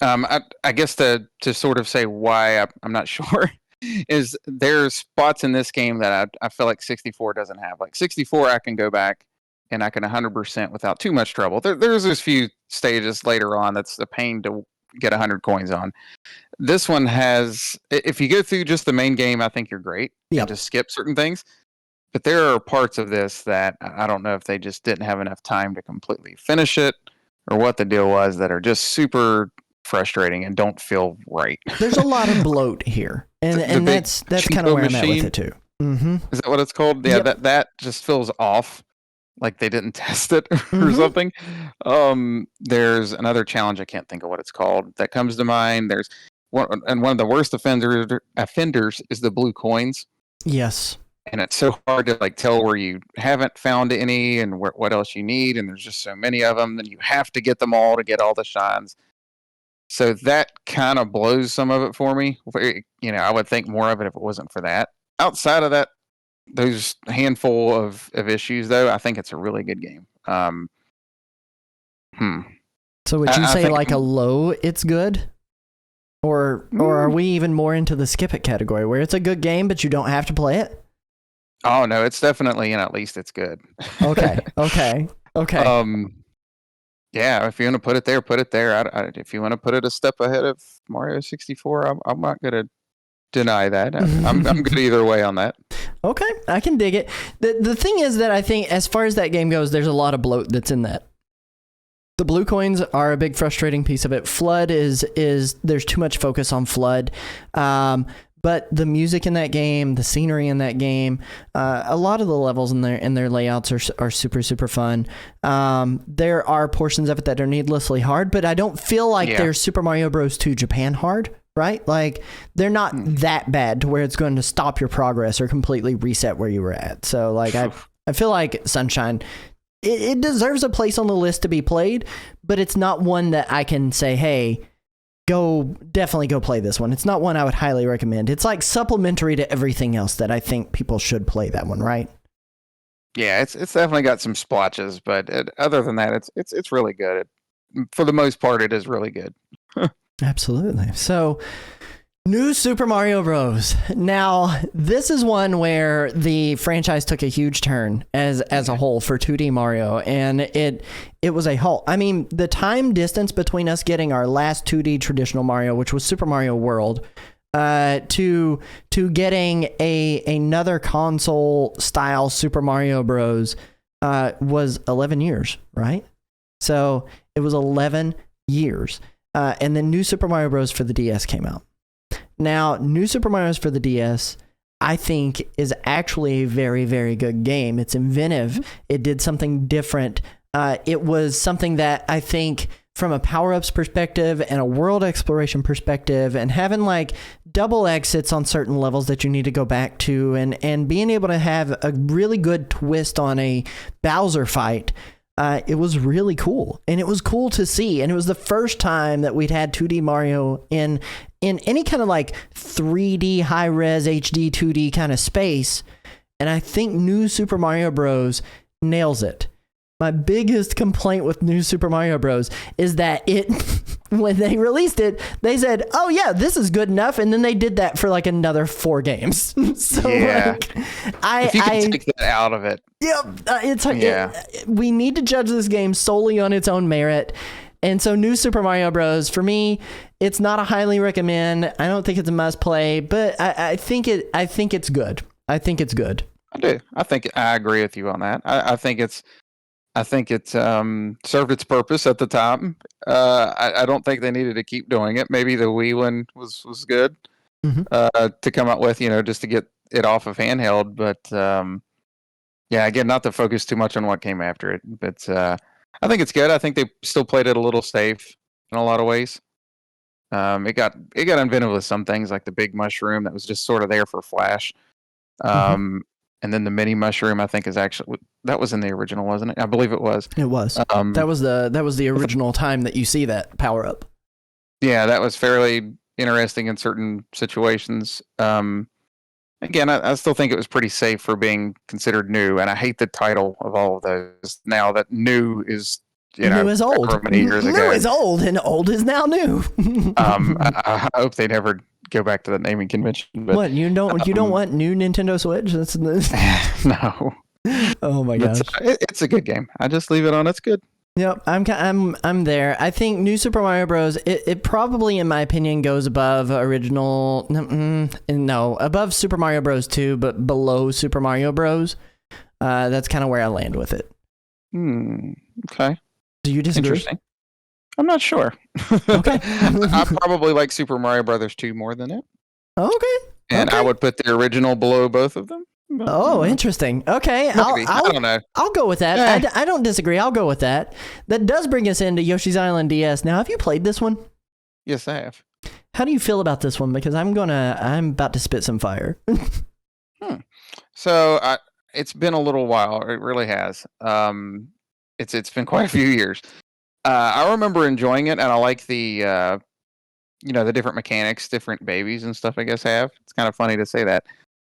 I guess to sort of say why I'm not sure is there's spots in this game that I feel like 64 doesn't have. Like 64, I can go back and I can 100% without too much trouble. There's a few stages later on that's a pain to get 100 coins on. This one has, if you go through just the main game, I think you're great. Yep. And just skip certain things. But there are parts of this that I don't know if they just didn't have enough time to completely finish it or what the deal was, that are just super frustrating and don't feel right. There's a lot of bloat here. And that's kind of where I'm at with it too. Mm-hmm. Is that what it's called? Yeah, yep. that just feels off. Like they didn't test it or something. There's another challenge, I can't think of what it's called, that comes to mind. There's one of the worst offenders is the blue coins. Yes. And it's so hard to like tell where you haven't found any and what else you need. And there's just so many of them, then you have to get them all to get all the shines. So that kind of blows some of it for me. I would think more of it if it wasn't for that. Outside of that, those handful of issues, though, I think it's a really good game. So would you say like a low, it's good? Or are we even more into the skip it category where it's a good game, but you don't have to play it? Oh, no, it's definitely, at least it's good. Okay. Okay. Yeah, if you want to put it there, put it there. If you want to put it a step ahead of Mario 64, I'm not going to deny that. I'm good either way on that. Okay, I can dig it. The thing is that I think as far as that game goes, there's a lot of bloat that's in that. The blue coins are a big frustrating piece of it. Flood is there's too much focus on Flood. But the music in that game, the scenery in that game, a lot of the levels in their layouts are super, super fun. There are portions of it that are needlessly hard, but I don't feel like they're Super Mario Bros. 2 Japan hard, right? Like, they're not that bad to where it's going to stop your progress or completely reset where you were at. So, like, I feel like Sunshine, it deserves a place on the list to be played, but it's not one that I can say, hey, definitely go play this one. It's not one I would highly recommend. It's like supplementary to everything else that I think people should play that one, right? Yeah, it's definitely got some splotches, but other than that, it's really good. For the most part, it is really good. Absolutely. So, New Super Mario Bros. Now, this is one where the franchise took a huge turn as a whole for 2D Mario, and it was a halt. I mean, the time distance between us getting our last 2D traditional Mario, which was Super Mario World, to getting another console style Super Mario Bros. Was 11 years, right? So it was 11 years, and then New Super Mario Bros. For the DS came out. Now, New Super Mario Bros. For the DS, I think, is actually a very, very good game. It's inventive. It did something different. It was something that I think, from a power-ups perspective and a world exploration perspective, and having like double exits on certain levels that you need to go back to, and being able to have a really good twist on a Bowser fight, it was really cool. And it was cool to see. And it was the first time that we'd had 2D Mario in any kind of like 3D high-res HD 2D kind of space. And I think New Super Mario Bros. Nails it. My biggest complaint with New Super Mario Bros. Is that when they released it, they said, oh yeah, this is good enough. And then they did that for like another 4 games. So like, if you can take that out of it. Yep. We need to judge this game solely on its own merit. And so New Super Mario Bros. For me, it's not a highly recommend. I don't think it's a must play, but I think it's good. I think it's good. I do. I agree with you on that. I think it served its purpose at the time. I don't think they needed to keep doing it. Maybe the Wii one was good to come out with, just to get it off of handheld. But again, not to focus too much on what came after it. But I think it's good. I think they still played it a little safe in a lot of ways. It got inventive with some things, like the big mushroom that was just sort of there for flash. And then the mini mushroom, I think, that was in the original, wasn't it? I believe it was. It was. That was the original time that you see that power up. Yeah, that was fairly interesting in certain situations. Again, I still think it was pretty safe for being considered new, and I hate the title of all of those. Now that new is new is old. Many years ago. New is old, and old is now new. I hope they never go back to the naming convention. But, what, you don't want new Nintendo Switch? That's no. Oh my gosh, it's a good game. I just leave it on. It's good. Yep, I'm there. I think New Super Mario Bros. It probably, in my opinion, goes above original. No, above Super Mario Bros. 2, but below Super Mario Bros. That's kind of where I land with it. Okay. Do you disagree? Interesting. I'm not sure. Okay. I probably like Super Mario Brothers 2 more than it. Okay. And I would put the original below both of them. Oh, interesting. Okay. I don't know. I'll go with that. I don't disagree. I'll go with that. That does bring us into Yoshi's Island DS. Now, have you played this one? Yes, I have. How do you feel about this one? Because I'm about to spit some fire. So it's been a little while. It really has. It's been quite a few years. I remember enjoying it, and I like the the different mechanics, different babies and stuff, I guess, have. It's kind of funny to say that.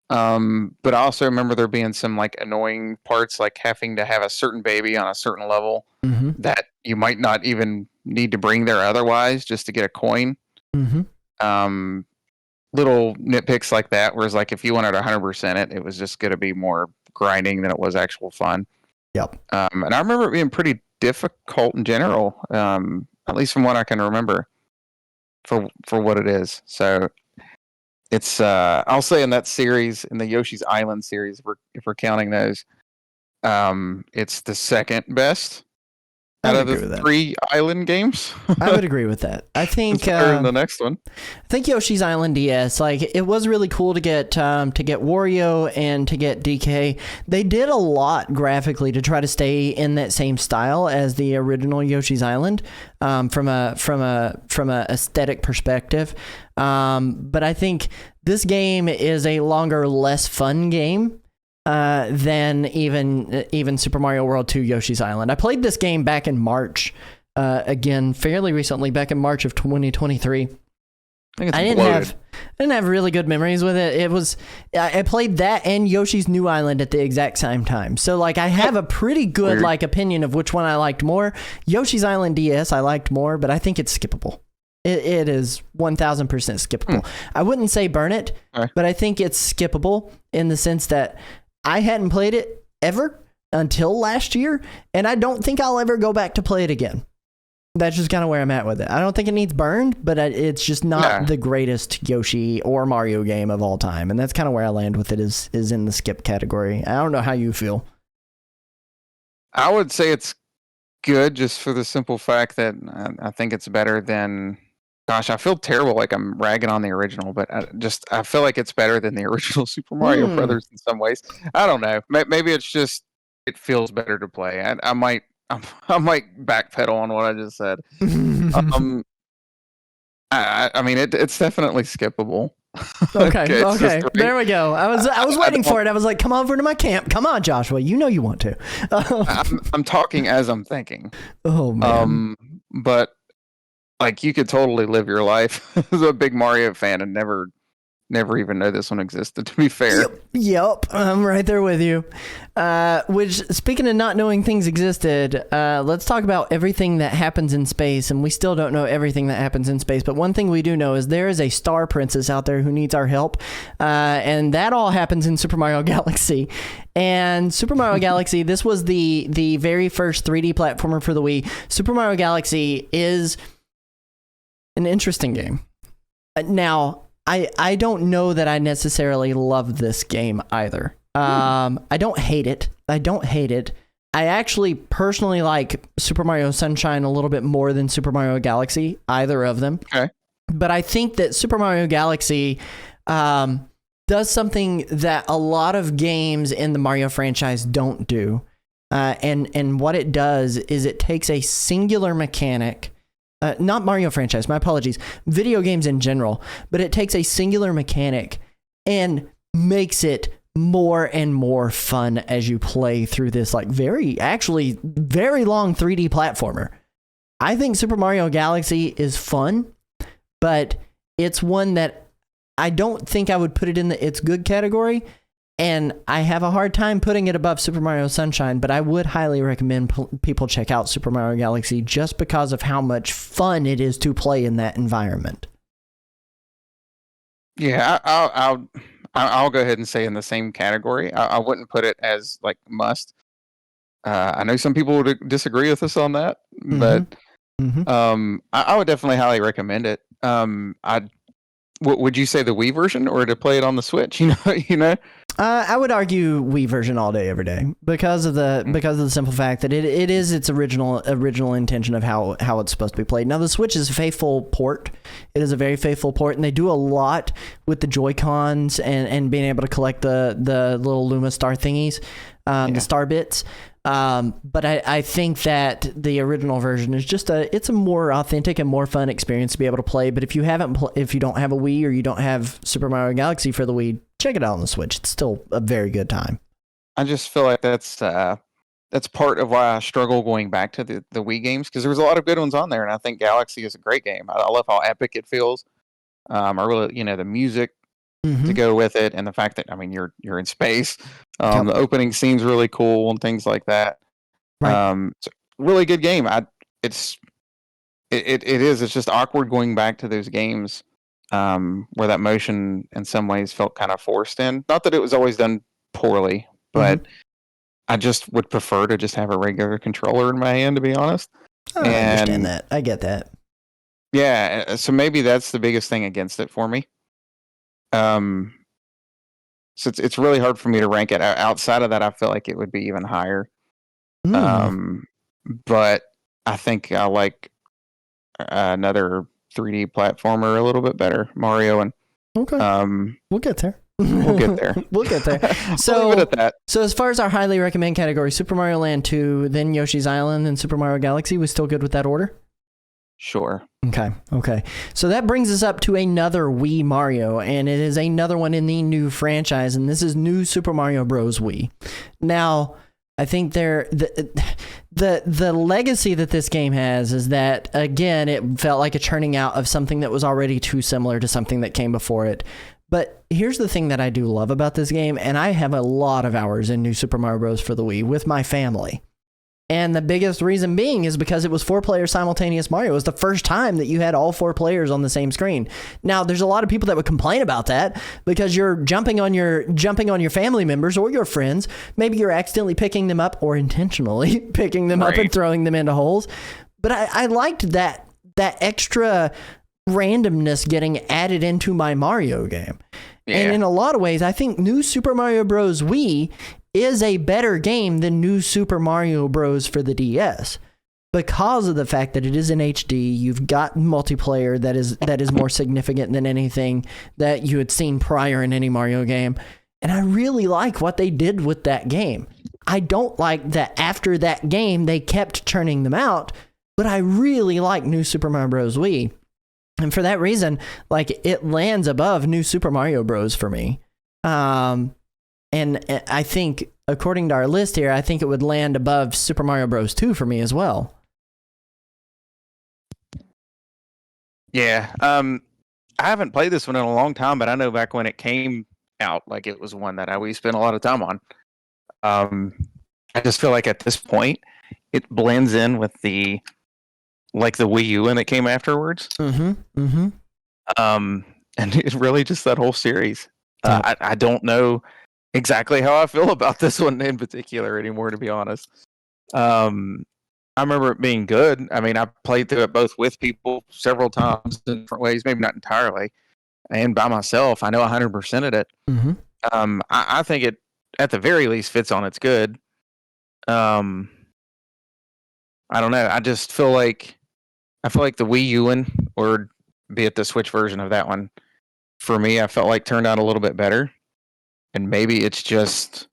But I also remember there being some like annoying parts, like having to have a certain baby on a certain level that you might not even need to bring there otherwise, just to get a coin. Little nitpicks like that, whereas like if you wanted 100% it was just going to be more grinding than it was actual fun. Yep. And I remember it being pretty difficult in general, at least from what I can remember, for what it is. So it's I'll say in that series, in the Yoshi's Island series, if we're counting those, it's the second best I out would of the agree with that. 3 island games. I would agree with that. I think It's better than the next one. I think Yoshi's Island DS, like, it was really cool to get Wario and to get DK. They did a lot graphically to try to stay in that same style as the original Yoshi's Island, from a aesthetic perspective. But I think this game is a longer, less fun game than even Super Mario World 2 Yoshi's Island. I played this game back in March, again, fairly recently, back in March of 2023. I didn't have really good memories with it. It was, I played that and Yoshi's New Island at the exact same time. So like I have a pretty good like opinion of which one I liked more. Yoshi's Island DS I liked more, but I think it's skippable. It is 1000% skippable. I wouldn't say burn it, but I think it's skippable in the sense that I hadn't played it ever until last year, and I don't think I'll ever go back to play it again. That's just kind of where I'm at with it. I don't think it needs burned, but it's just not the greatest Yoshi or Mario game of all time, and that's kind of where I land with it, is in the skip category. I don't know how you feel. I would say it's good just for the simple fact that I think it's better than... Gosh, I feel terrible like I'm ragging on the original, but I feel like it's better than the original Super Mario Brothers in some ways. I don't know. Maybe it's just it feels better to play. I might backpedal on what I just said. I mean, it's definitely skippable. Okay. There we go. I was waiting for it. I was like, come over to my camp. Come on, Joshua. You know you want to. I'm talking as I'm thinking. Oh man. But like, you could totally live your life as a big Mario fan and never even know this one existed, to be fair. Yep. I'm right there with you. Which, speaking of not knowing things existed, let's talk about everything that happens in space. And we still don't know everything that happens in space. But one thing we do know is there is a star princess out there who needs our help. And that all happens in Super Mario Galaxy. And Super Mario Galaxy, this was the very first 3D platformer for the Wii. Super Mario Galaxy is an interesting game. Now, I don't know that I necessarily love this game either. I don't hate it. I actually personally like Super Mario Sunshine a little bit more than Super Mario Galaxy, either of them. Okay. But I think that Super Mario Galaxy does something that a lot of games in the Mario franchise don't do. And what it does is it takes a singular mechanic, not Mario franchise, my apologies, video games in general, but it takes a singular mechanic and makes it more and more fun as you play through this like very long 3D platformer. I think Super Mario Galaxy is fun, but it's one that I don't think I would put it in the it's good category. And I have a hard time putting it above Super Mario Sunshine, but I would highly recommend people check out Super Mario Galaxy just because of how much fun it is to play in that environment. Yeah, I'll go ahead and say in the same category. I wouldn't put it as like must. I know some people would disagree with us on that, but I would definitely highly recommend it. Would you say the Wii version or to play it on the Switch? You know. I would argue Wii version all day, every day, because of the simple fact that it is its original intention of how it's supposed to be played. Now the Switch is a faithful port. It is a very faithful port, and they do a lot with the Joy-Cons and being able to collect the little Luma star thingies, the star bits. But I think that the original version is just it's a more authentic and more fun experience to be able to play. But if you don't have a Wii or you don't have Super Mario Galaxy for the Wii, check it out on the Switch. It's still a very good time. I just feel like that's part of why I struggle going back to the Wii games, because there was a lot of good ones on there, and I think Galaxy is a great game. I love how epic it feels. I really, the music to go with it, and the fact that you're in space. The opening scene's really cool and things like that. Right. It's a really good game. It's just awkward going back to those games where that motion in some ways felt kind of forced in. Not that it was always done poorly, but I just would prefer to just have a regular controller in my hand, to be honest. I understand that. I get that. Yeah, so maybe that's the biggest thing against it for me. So it's really hard for me to rank it. Outside of that, I feel like it would be even higher. But I think I like another 3D platformer a little bit better, Mario, and okay. We'll get there. We'll get there. We'll get there. So, leave it at that. So as far as our highly recommend category, Super Mario Land 2, then Yoshi's Island, then Super Mario Galaxy, we still good with that order? Sure. Okay. So that brings us up to another Wii Mario, and it is another one in the new franchise, and this is New Super Mario Bros. Wii. Now, I think the legacy that this game has is that, again, it felt like a churning out of something that was already too similar to something that came before it. But here's the thing that I do love about this game, and I have a lot of hours in New Super Mario Bros. For the Wii with my family. And the biggest reason being is because it was 4-player simultaneous Mario. It was the first time that you had all 4 players on the same screen. Now, there's a lot of people that would complain about that because you're jumping on your family members or your friends. Maybe you're accidentally picking them up or intentionally picking them up and throwing them into holes. But I liked that extra randomness getting added into my Mario game. Yeah. And in a lot of ways, I think New Super Mario Bros. Wii is a better game than New Super Mario Bros. For the DS because of the fact that it is in HD. You've got multiplayer that is more significant than anything that you had seen prior in any Mario game. And I really like what they did with that game. I don't like that after that game, they kept churning them out, but I really like New Super Mario Bros. Wii. And for that reason, like, it lands above New Super Mario Bros. For me. And I think, according to our list here, I think it would land above Super Mario Bros. 2 for me as well. Yeah. I haven't played this one in a long time, but I know back when it came out, like, it was one that we spent a lot of time on. I just feel like at this point, it blends in with the Wii U and it came afterwards. And it's really just that whole series. I don't know exactly how I feel about this one in particular anymore, to be honest. I remember it being good. I mean, I played through it both with people several times in different ways, maybe not entirely, and by myself. I know 100%ed it. I think it, at the very least, fits on its good. I don't know. I just feel like the Wii U one, or be it the Switch version of that one, for me, I felt like turned out a little bit better. And maybe it's just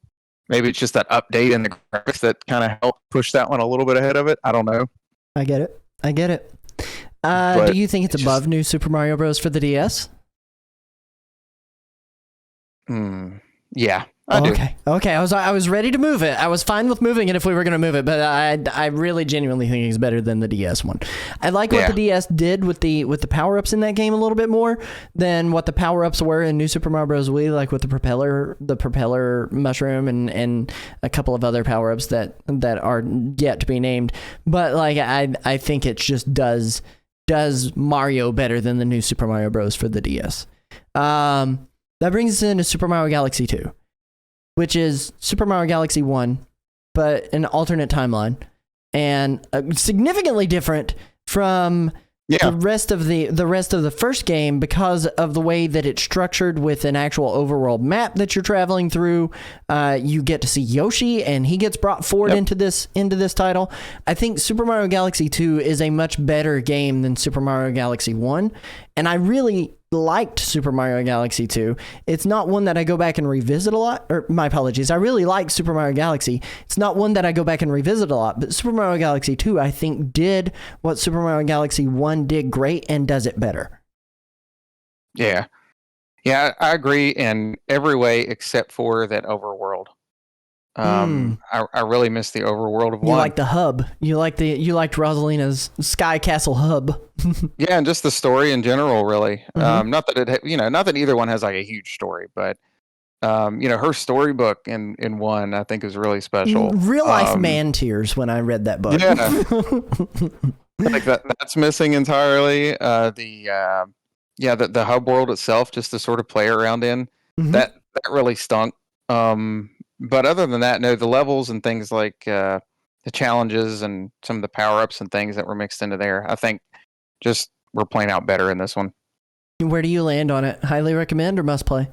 that update in the graphics that kind of helped push that one a little bit ahead of it. I don't know. I get it. Do you think it's above New Super Mario Bros. For the DS? Yeah. I do. Okay. I was ready to move it. I was fine with moving it if we were going to move it, but I really genuinely think it's better than the DS one. I like what the DS did with the power-ups in that game a little bit more than what the power-ups were in New Super Mario Bros. Wii, like with the propeller mushroom and a couple of other power-ups that are yet to be named. But like I think it just does Mario better than the New Super Mario Bros. For the DS. That brings us into Super Mario Galaxy 2. Which is Super Mario Galaxy 1, but an alternate timeline, and significantly different from the rest of the first game because of the way that it's structured with an actual overworld map that you're traveling through. You get to see Yoshi, and he gets brought forward into this title. I think Super Mario Galaxy 2 is a much better game than Super Mario Galaxy 1, and I really liked Super Mario Galaxy 2. It's not one that I go back and revisit a lot, or my apologies. I really like Super Mario Galaxy. It's not one that I go back and revisit a lot, but Super Mario Galaxy 2, I think, did what Super Mario Galaxy 1 did great and does it better. Yeah. Yeah, I agree in every way except for that overworld. I really miss the overworld of 1. You like the hub. You liked Rosalina's Sky Castle hub. Yeah, and just the story in general, really. Not that either one has like a huge story, but her storybook in 1, I think, is really special. Real life man tears when I read that book. Yeah, like that's missing entirely. The hub world itself, just to sort of play around in, that really stunk. But other than that, no, the levels and things like the challenges and some of the power-ups and things that were mixed into there, I think just we're playing out better in this one. Where do you land on it? Highly recommend or must play?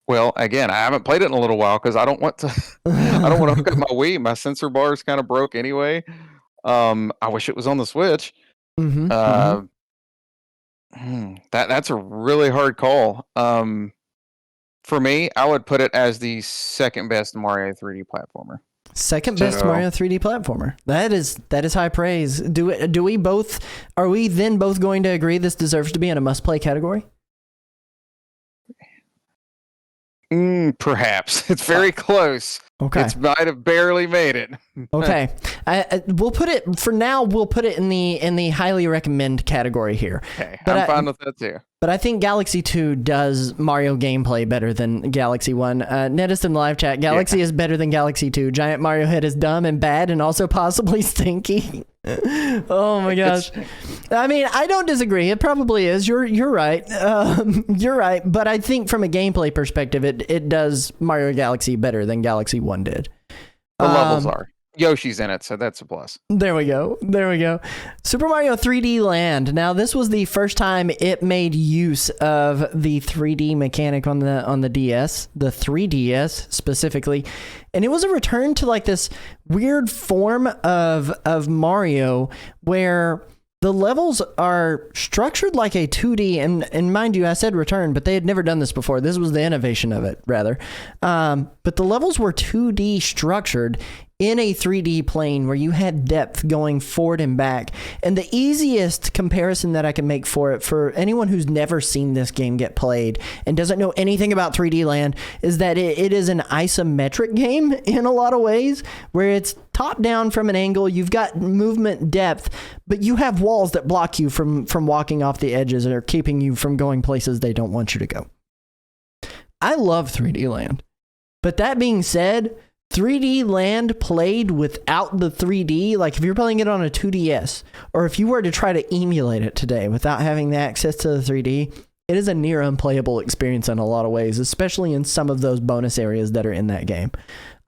Well, again, I haven't played it in a little while because I don't want to. I don't want to hook up my Wii. My sensor bar is kind of broke anyway. I wish it was on the Switch. That's a really hard call. For me, I would put it as the second best Mario 3D platformer. Second best Mario 3D platformer. That is high praise. Do we both? Are we then both going to agree this deserves to be in a must play category? Perhaps. It's very close. Okay. It might have barely made it. Okay. We'll put it for now. We'll put it in the highly recommend category here. Okay, I'm fine with that too. But I think Galaxy 2 does Mario gameplay better than Galaxy 1. Nettist in the live chat, Galaxy is better than Galaxy 2. Giant Mario Head is dumb and bad and also possibly stinky. Oh my gosh. I mean, I don't disagree. It probably is. You're right. You're right. But I think from a gameplay perspective, it does Mario Galaxy better than Galaxy 1 did. The levels are. Yoshi's in it, so that's a plus. There we go. Super Mario 3D Land. Now, this was the first time it made use of the 3D mechanic on the DS, the 3DS specifically, and it was a return to like this weird form of Mario where the levels are structured like a 2D, and mind you, I said return, but they had never done this before. This was the innovation of it, rather. But the levels were 2D structured in a 3D plane where you had depth going forward and back. And the easiest comparison that I can make for it, for anyone who's never seen this game get played and doesn't know anything about 3D Land, is that it is an isometric game in a lot of ways, where it's top down from an angle, you've got movement depth, but you have walls that block you from walking off the edges or keeping you from going places they don't want you to go. I love 3D Land. But that being said, 3D Land played without the 3D, like if you're playing it on a 2DS, or if you were to try to emulate it today without having the access to the 3D, it is a near unplayable experience in a lot of ways, especially in some of those bonus areas that are in that game.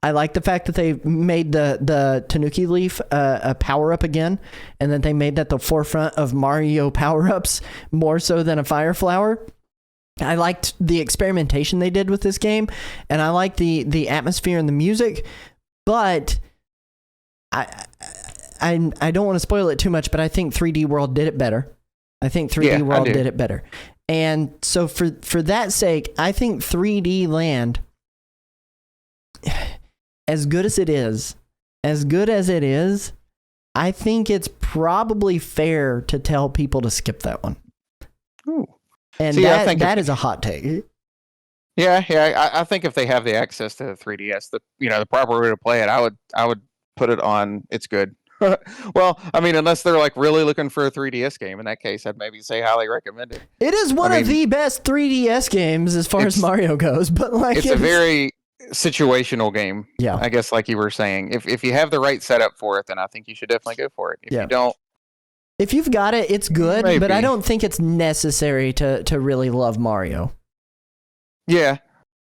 I like the fact that they made the Tanuki Leaf a power-up again, and that they made that the forefront of Mario power-ups more so than a Fire Flower. I liked the experimentation they did with this game, and I liked the atmosphere and the music, but I don't want to spoil it too much, but I think 3D World did it better. I think 3D World did it better. And so for that sake, I think 3D Land, as good as it is, I think it's probably fair to tell people to skip that one. Ooh. And that is a hot take. Yeah. I think if they have the access to the 3DS, the proper way to play it, I would put it on. It's good. Well, I mean, unless they're like really looking for a 3DS game, in that case, I'd maybe say highly recommend it. It is one of the best 3DS games as far as Mario goes, but like it's a very situational game. Yeah, I guess like you were saying, if you have the right setup for it, then I think you should definitely go for it. If you don't. If you've got it, it's good, maybe. But I don't think it's necessary to really love Mario. Yeah.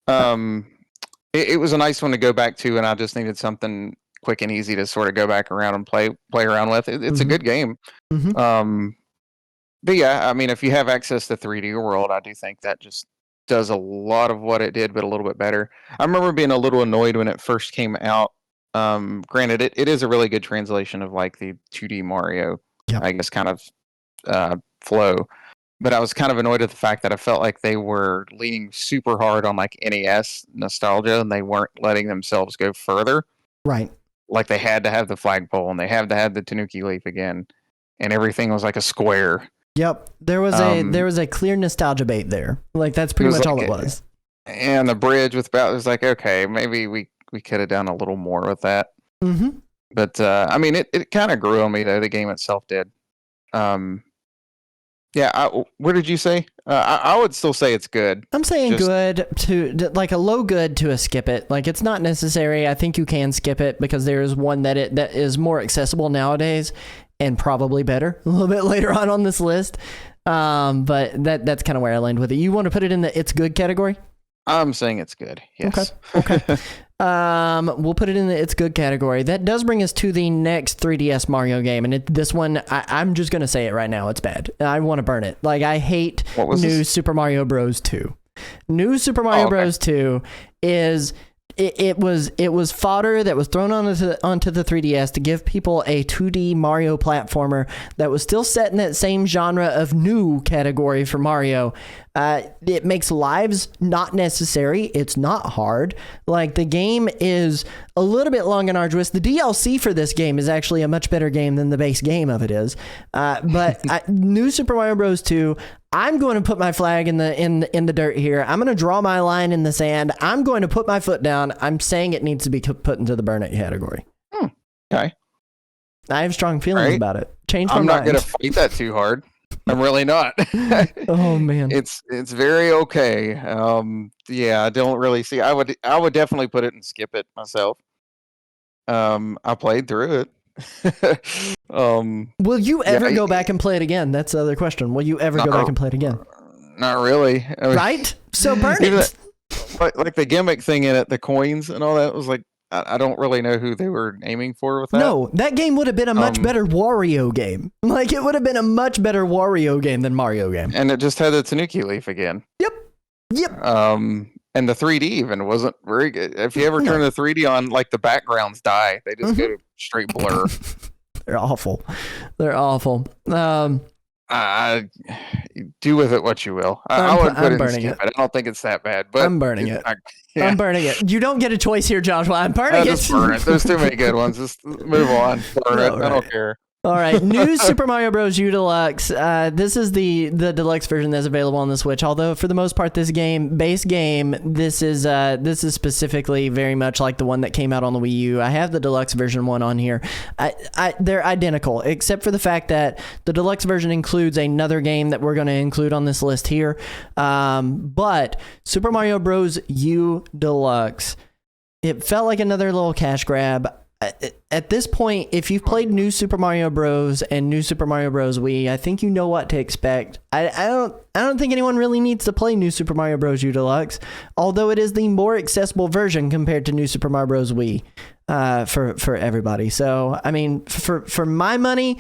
It was a nice one to go back to, and I just needed something quick and easy to sort of go back around and play around with. It's a good game. Mm-hmm. But yeah, I mean, if you have access to 3D World, I do think that just does a lot of what it did, but a little bit better. I remember being a little annoyed when it first came out. Granted, it is a really good translation of like the 2D Mario. Yep. I guess kind of flow, but I was kind of annoyed at the fact that I felt like they were leaning super hard on like NES nostalgia, and they weren't letting themselves go further. Right. Like they had to have the flagpole, and they had to have the Tanuki Leaf again, and everything was like a square. Yep. There was a clear nostalgia bait there. Like that's pretty much all it was. And the bridge with it was like, okay, maybe we could have done a little more with that. Mm-hmm. But, I mean, it kind of grew on me, though. The game itself did. Where did you say? I would still say it's good. I'm saying good to, like, a low good to a skip it. Like, it's not necessary. I think you can skip it because there is one that is more accessible nowadays and probably better a little bit later on this list. But that's kind of where I land with it. You want to put it in the it's good category? I'm saying it's good. Yes. Okay. We'll put it in the it's good category. That does bring us to the next 3DS Mario game, and this one, I'm just gonna say it right now. It's bad. I want to burn it. Like, I hate New Super Mario Bros. 2. New Super Mario Bros. 2 is it was fodder that was thrown onto the 3DS to give people a 2D Mario platformer that was still set in that same genre of new category for Mario. It makes lives not necessary. It's not hard. Like, the game is a little bit long and arduous. The DLC for this game is actually a much better game than the base game of it is. But New Super Mario Bros. 2, I'm going to put my flag in the dirt here. I'm going to draw my line in the sand. I'm going to put my foot down. I'm saying it needs to be put into the burn it category. Okay. I have strong feelings about it. Change my mind. I'm not going to fight that too hard. I'm really not. Oh man, it's very okay. Yeah, I don't really see. I would definitely put it and skip it myself. I played through it. Will you ever go back and play it again? That's the other question. Will you ever go back and play it again? Not really. I mean, right? So burn it. Like the gimmick thing in it, the coins and all that was like, I don't really know who they were aiming for with that. No, that game would have been a much better Wario game. Like, it would have been a much better Wario game than Mario game. And it just had the Tanuki leaf again. Yep. And the 3D even wasn't very good. If you ever turn the 3D on, like, the backgrounds die. They just go to straight blur. They're awful. Do with it what you will. I would put it in skip. I don't think it's that bad, but I'm burning it. I'm burning it. You don't get a choice here, Joshua. I'm burning it. Just burn it. There's too many good ones. Just move on. Burn it. Right. I don't care. All right, New Super Mario Bros. U Deluxe. This is the deluxe version that's available on the Switch. Although for the most part, this game, this is specifically very much like the one that came out on the Wii U. I have the deluxe version one on here. They're identical, except for the fact that the deluxe version includes another game that we're going to include on this list here. But Super Mario Bros. U Deluxe, it felt like another little cash grab. At this point, if you've played New Super Mario Bros. And New Super Mario Bros. Wii, I think you know what to expect. I don't think anyone really needs to play New Super Mario Bros. U Deluxe, although it is the more accessible version compared to New Super Mario Bros. Wii for everybody. So, I mean, for my money,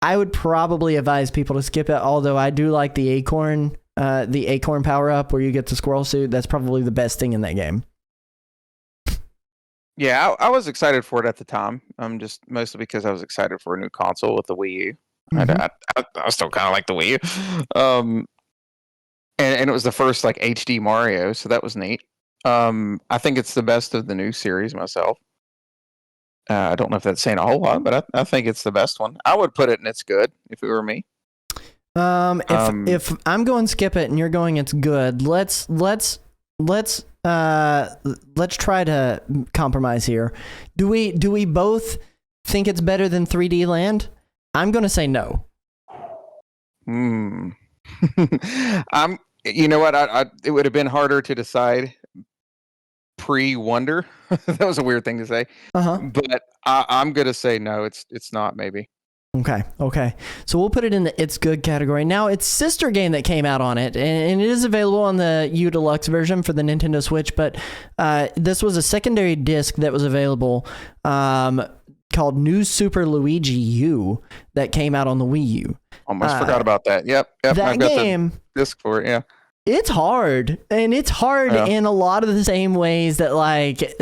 I would probably advise people to skip it, although I do like the acorn power-up where you get the squirrel suit. That's probably the best thing in that game. Yeah, I was excited for it at the time. Just mostly because I was excited for a new console with the Wii U. I still kind of like the Wii U. And it was the first like HD Mario, so that was neat. I think it's the best of the new series myself. I don't know if that's saying a whole lot, but I think it's the best one. I would put it in it's good if it were me. If I'm going skip it and you're going it's good, let's try to compromise here. Do we both think it's better than 3D Land? I'm going to say no. You know what? It would have been harder to decide pre-Wonder. That was a weird thing to say. But I'm going to say no, it's not maybe. Okay. So we'll put it in the It's Good category. Now, its sister game that came out on it, and it is available on the U Deluxe version for the Nintendo Switch, but this was a secondary disc that was available called New Super Luigi U that came out on the Wii U. Almost forgot about that. Yep. That I've got game, the disc for it, yeah. It's hard, and it's hard in a lot of the same ways that like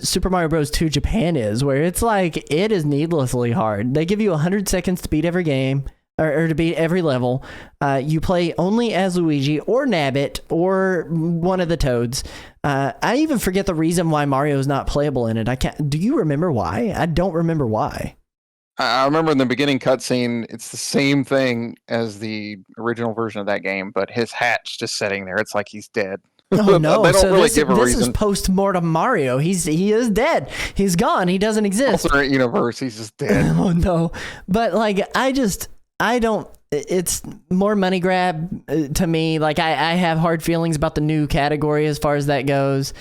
Super Mario Bros. 2 Japan is, where it's like it is needlessly hard. They give you 100 seconds to beat every game, or to beat every level. You play only as Luigi or Nabbit or one of the Toads. I even forget the reason why Mario is not playable in it. I can't. Do you remember why? I don't remember why. I remember in the beginning cutscene, it's the same thing as the original version of that game, but his hat's just sitting there. It's like he's dead. Oh no! They don't so really give a reason. This is post-mortem Mario. He is dead. He's gone. He doesn't exist. Alternate universe. He's just dead. Oh no! But like, I don't. It's more money grab to me. Like, I have hard feelings about the new category as far as that goes.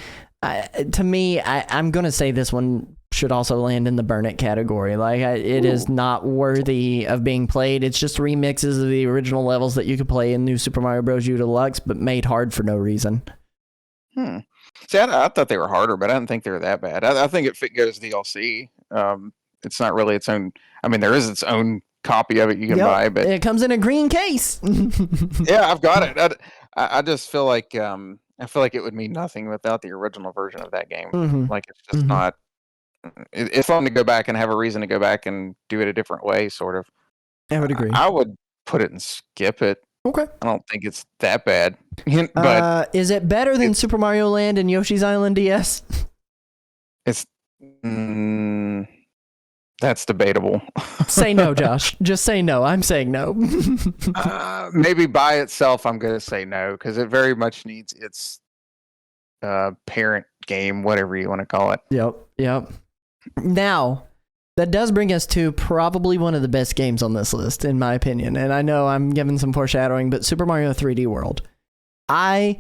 To me, I'm gonna say this one should also land in the burn it category. Like, it is not worthy of being played. It's just remixes of the original levels that you could play in New Super Mario Bros. U Deluxe, but made hard for no reason. See, I thought they were harder, but I didn't think they were that bad. I think it goes DLC. It's not really its own. I mean, there is its own copy of it you can buy, but it comes in a green case. yeah, I've got it. I just feel like it would mean nothing without the original version of that game. Mm-hmm. Like it's just not. It's fun to go back and have a reason to go back and do it a different way, sort of. I would agree. I would put it and skip it. Okay. I don't think it's that bad. But is it better than Super Mario Land and Yoshi's Island DS? It's that's debatable. Say no, Josh. Just say no. I'm saying no. Maybe by itself, I'm going to say no because it very much needs its parent game, whatever you want to call it. Yep. Now, that does bring us to probably one of the best games on this list, in my opinion. And I know I'm giving some foreshadowing, but Super Mario 3D World. I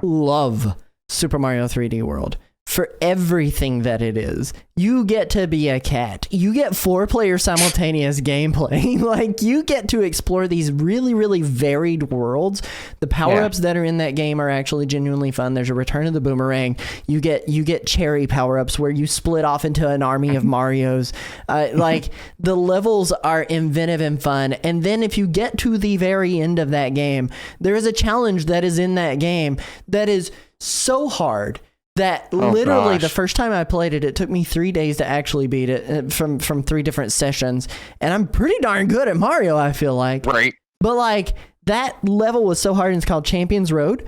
love Super Mario 3D World for everything that it is. You get to be a cat. You get 4-player simultaneous gameplay. Like, you get to explore these really, really varied worlds. The power-ups that are in that game are actually genuinely fun. There's a Return of the Boomerang. You get cherry power-ups where you split off into an army of Marios. Like, the levels are inventive and fun. And then if you get to the very end of that game, there is a challenge that is in that game that is so hard that literally the first time I played it, it took me 3 days to actually beat it from 3 different sessions. And I'm pretty darn good at Mario, I feel like. Right. But like, that level was so hard, and it's called Champions Road.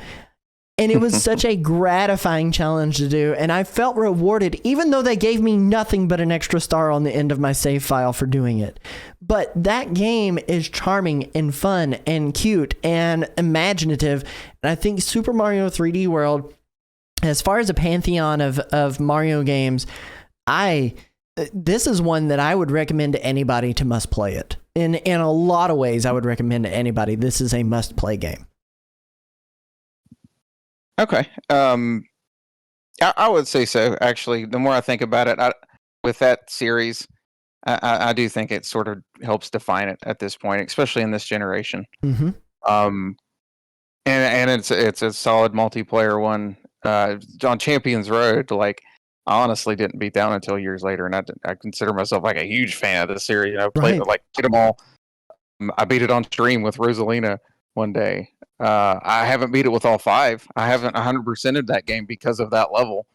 And it was such a gratifying challenge to do. And I felt rewarded, even though they gave me nothing but an extra star on the end of my save file for doing it. But that game is charming and fun and cute and imaginative. And I think Super Mario 3D World, as far as a pantheon of Mario games, this is one that I would recommend to anybody to must play it. In a lot of ways, I would recommend to anybody. This is a must play game. Okay. I would say so. Actually, the more I think about it, with that series, I do think it sort of helps define it at this point, especially in this generation. Mm-hmm. And it's a solid multiplayer one. On Champions Road, like, I honestly didn't beat down until years later, and I consider myself like a huge fan of the series. You know, played them all. I beat it on stream with Rosalina one day. I haven't beat it with all 5. I haven't 100%ed that game because of that level.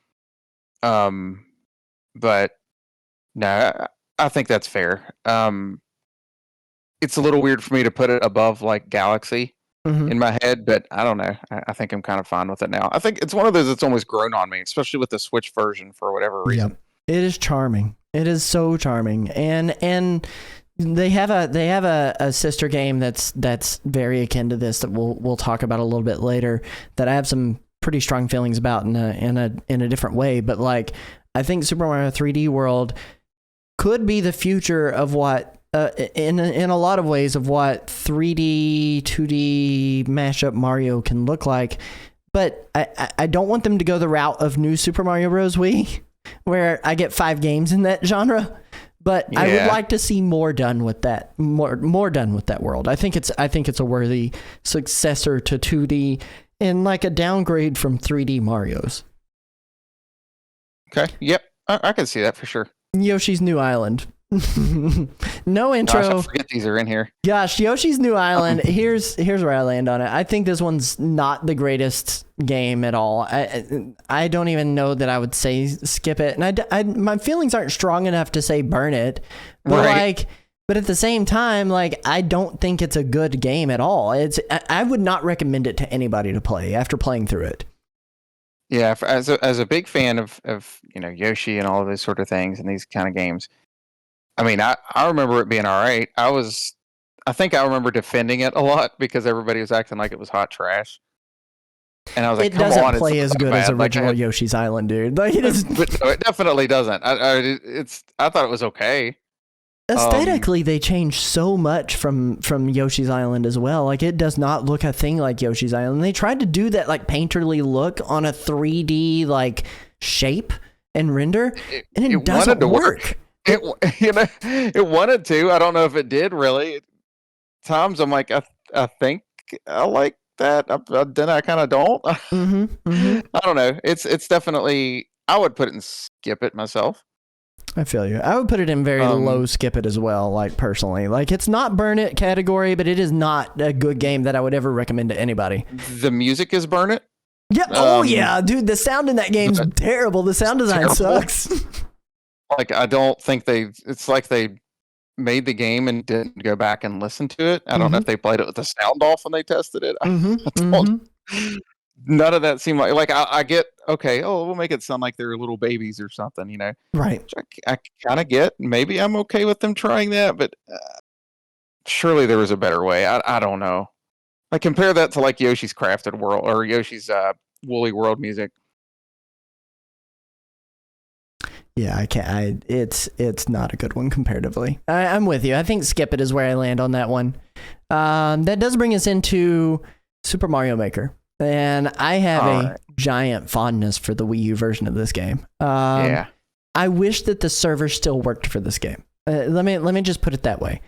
But no, I think that's fair. It's a little weird for me to put it above like Galaxy. In my head, but I don't know. I think I'm kind of fine with it now. I think it's one of those that's almost grown on me, especially with the Switch version for whatever reason. Yep. It is charming. It is so charming, and they have a sister game that's very akin to this that we'll talk about a little bit later. That I have some pretty strong feelings about in a different way. But like, I think Super Mario 3D World could be the future of what. In a lot of ways of what 3D, 2D mashup Mario can look like. But I don't want them to go the route of New Super Mario Bros. Wii, where I get 5 games in that genre. But I would like to see more done with that, more done with that world. I think it's a worthy successor to 2D and like a downgrade from 3D Marios. Okay. Yep. I can see that for sure. Yoshi's New Island. No intro. Gosh, I forget these are in here. Gosh, Yoshi's New Island. Here's where I land on it. I think this one's not the greatest game at all. I don't even know that I would say skip it, and my feelings aren't strong enough to say burn it. But but at the same time, like, I don't think it's a good game at all. I would not recommend it to anybody to play after playing through it. Yeah, as a big fan of Yoshi and all of those sort of things and these kind of games. I mean, I remember it being all right. I think I remember defending it a lot because everybody was acting like it was hot trash. And I was like, it doesn't play it's as good as bad. original Yoshi's Island, dude. Like, it is. But no, it definitely doesn't. I thought it was okay. Aesthetically, they changed so much from Yoshi's Island as well. Like, it does not look a thing like Yoshi's Island. They tried to do that like painterly look on a 3D like shape and render, and it doesn't work. It wanted to. I don't know if it did really. At times I'm like, I think I like that, then I kind of don't. Mm-hmm. I don't know. It's definitely. I would put it in skip it myself. I feel you. I would put it in very low skip it as well, like personally. Like it's not burn it category, but it is not a good game that I would ever recommend to anybody. The music is burn it. Yeah. Oh yeah, dude. The sound in that game's terrible. The sound design sucks. Like I don't think it's like they made the game and didn't go back and listen to it. I don't know if they played it with the sound off when they tested it. None of that seemed like I get, okay, oh, we'll make it sound like they're little babies or something, you know? Right. Which I kind of get. Maybe I'm okay with them trying that, but surely there was a better way. I don't know. Like compare that to like Yoshi's Crafted World or Yoshi's Woolly World music. Yeah, I can't. It's not a good one comparatively. I'm with you. I think skip it is where I land on that one. That does bring us into Super Mario Maker. And I have a giant fondness for the Wii U version of this game. Yeah. I wish that the server still worked for this game. Let me just put it that way.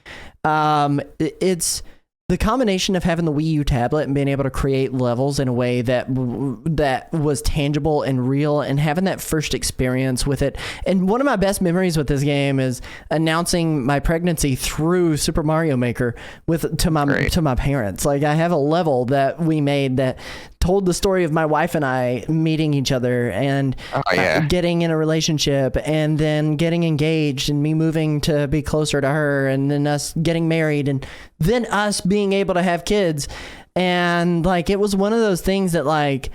It's the combination of having the Wii U tablet and being able to create levels in a way that was tangible and real, and having that first experience with it. And one of my best memories with this game is announcing my pregnancy through Super Mario Maker to my parents. Like I have a level that we made that told the story of my wife and I meeting each other and getting in a relationship and then getting engaged and me moving to be closer to her and then us getting married and then us being able to have kids. And like, it was one of those things that like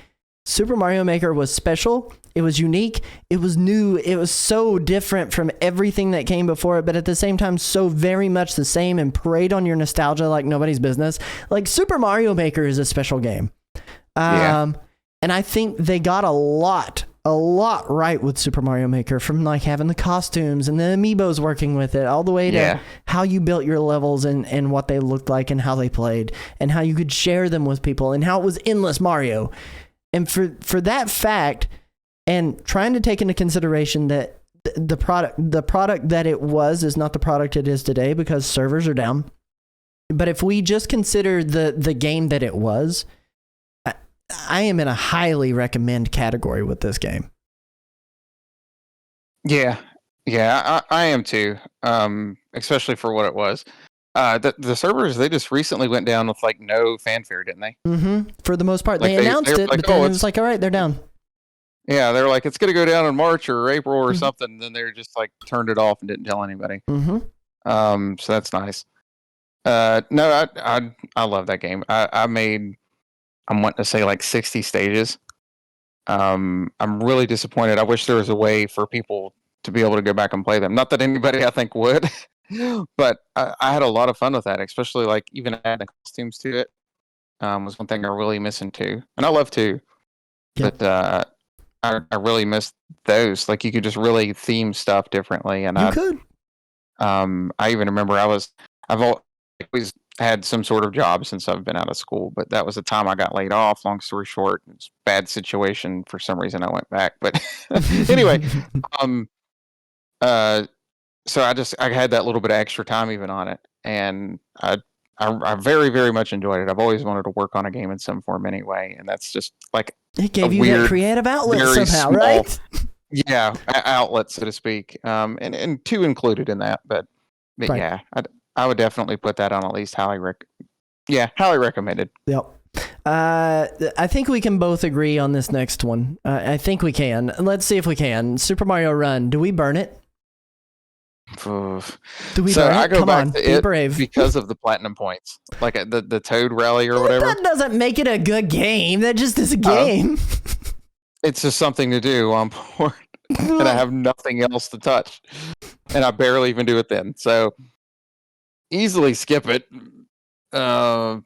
Super Mario Maker was special. It was unique. It was new. It was so different from everything that came before it, but at the same time, so very much the same and preyed on your nostalgia like nobody's business. Like Super Mario Maker is a special game. And I think they got a lot right with Super Mario Maker, from like having the costumes and the amiibos working with it, all the way to how you built your levels and what they looked like and how they played and how you could share them with people and how it was endless Mario. And for that fact, and trying to take into consideration that the product that it was is not the product it is today because servers are down. But if we just consider the game that it was, I am in a highly recommend category with this game. Yeah, I am too. Especially for what it was. The servers, they just recently went down with like no fanfare, didn't they? Mm-hmm. For the most part, like they announced it, like, but then it was like, all right, they're down. Yeah, they were like, it's going to go down in March or April or something. And then they just like turned it off and didn't tell anybody. So that's nice. No, I love that game. I'm wanting to say like 60 stages. I'm really disappointed. I wish there was a way for people to be able to go back and play them. Not that anybody I think would, but I had a lot of fun with that, especially like even adding costumes to it. Was one thing I really missing too. And I love too. Yep. But I really missed those. Like you could just really theme stuff differently. And you could. I even remember I've always had some sort of job since I've been out of school, but that was the time I got laid off. Long story short, it's a bad situation. For some reason I went back, but anyway, so I had that little bit of extra time even on it, and I very, very much enjoyed it. I've always wanted to work on a game in some form anyway, and that's just like it gave you that creative outlet somehow, right? Yeah, outlet, so to speak. And two included in that, but right. Yeah, I would definitely put that on at least highly recommended. Yep. I think we can both agree on this next one. I think we can. Let's see if we can. Super Mario Run. Do we burn it? Do we burn it? I go Come back on, to be it brave. because of the platinum points, like the Toad Rally or whatever. That doesn't make it a good game. That just is a game. It's just something to do on board, and I have nothing else to touch, and I barely even do it then. So easily skip it. Do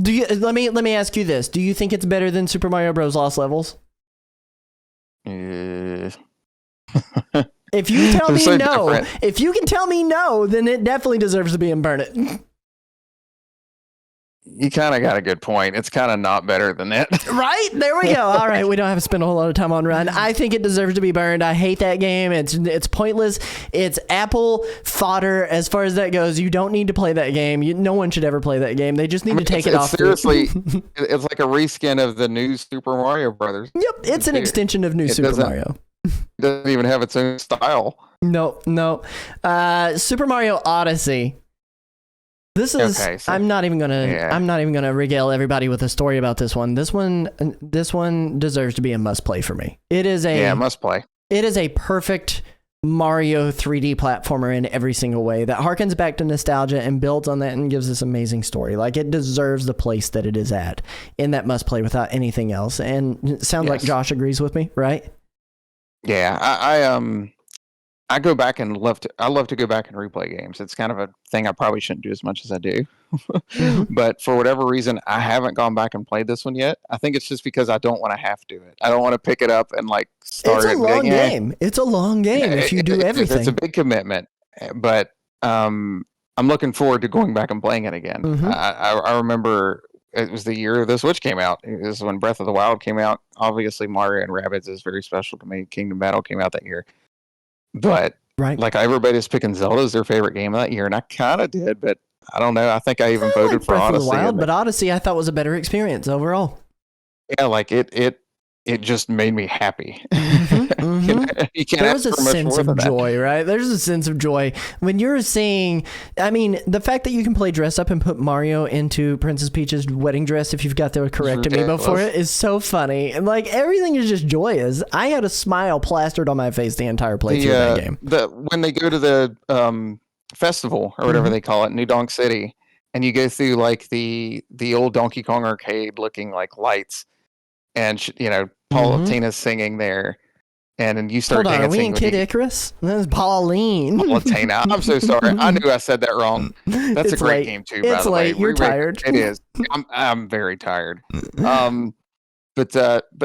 you? Let me ask you this: do you think it's better than Super Mario Bros. Lost Levels? If you tell me no, if you can tell me no, then it definitely deserves to be in Burn It. You kind of got a good point. It's kind of not better than that. Right? There we go. All right. We don't have to spend a whole lot of time on Run. I think it deserves to be burned. I hate that game. It's pointless. It's Apple fodder as far as that goes. You don't need to play that game. No one should ever play that game. They just need to take it off. Seriously, it's like a reskin of the new Super Mario Brothers. Yep. It's an extension of new Super Mario. It doesn't even have its own style. No. Super Mario Odyssey. This is. Okay, so, I'm not even gonna regale everybody with a story about this one. This one deserves to be a must play for me. It is a must play. It is a perfect Mario 3D platformer in every single way that harkens back to nostalgia and builds on that and gives this amazing story. Like, it deserves the place that it is at in that must play without anything else. And it sounds like Josh agrees with me, right? Yeah, I go back and love to go back and replay games. It's kind of a thing I probably shouldn't do as much as I do. But for whatever reason, I haven't gone back and played this one yet. I think it's just because I don't want to have to do it. I don't want to pick it up and like start it. It's a long game. It's a long game if you do everything. It's a big commitment. But I'm looking forward to going back and playing it again. I remember it was the year the Switch came out. It was when Breath of the Wild came out. Obviously, Mario and Rabbids is very special to me. Kingdom Battle came out that year. But like, everybody's picking Zelda as their favorite game that year, and I kind of did, but I don't know. I think I even voted for Odyssey. Breath of the Wild, but Odyssey I thought was a better experience overall. Yeah, like it just made me happy. You can't There was a sense of joy, right? There's a sense of joy when you're seeing. I mean, the fact that you can play dress up and put Mario into Princess Peach's wedding dress if you've got the correct amiibo for it is so funny. And like, everything is just joyous. I had a smile plastered on my face the entire playthrough of that game. When they go to the festival or whatever they call it, New Donk City, and you go through like the old Donkey Kong arcade looking like lights, and Palutina's singing there. And then you start dancing. Are we in Kid Icarus? That's Pauline. Palutina. I'm so sorry. I knew I said that wrong. That's a great game too. It's by the late. way, you're tired. It is. I'm very tired. But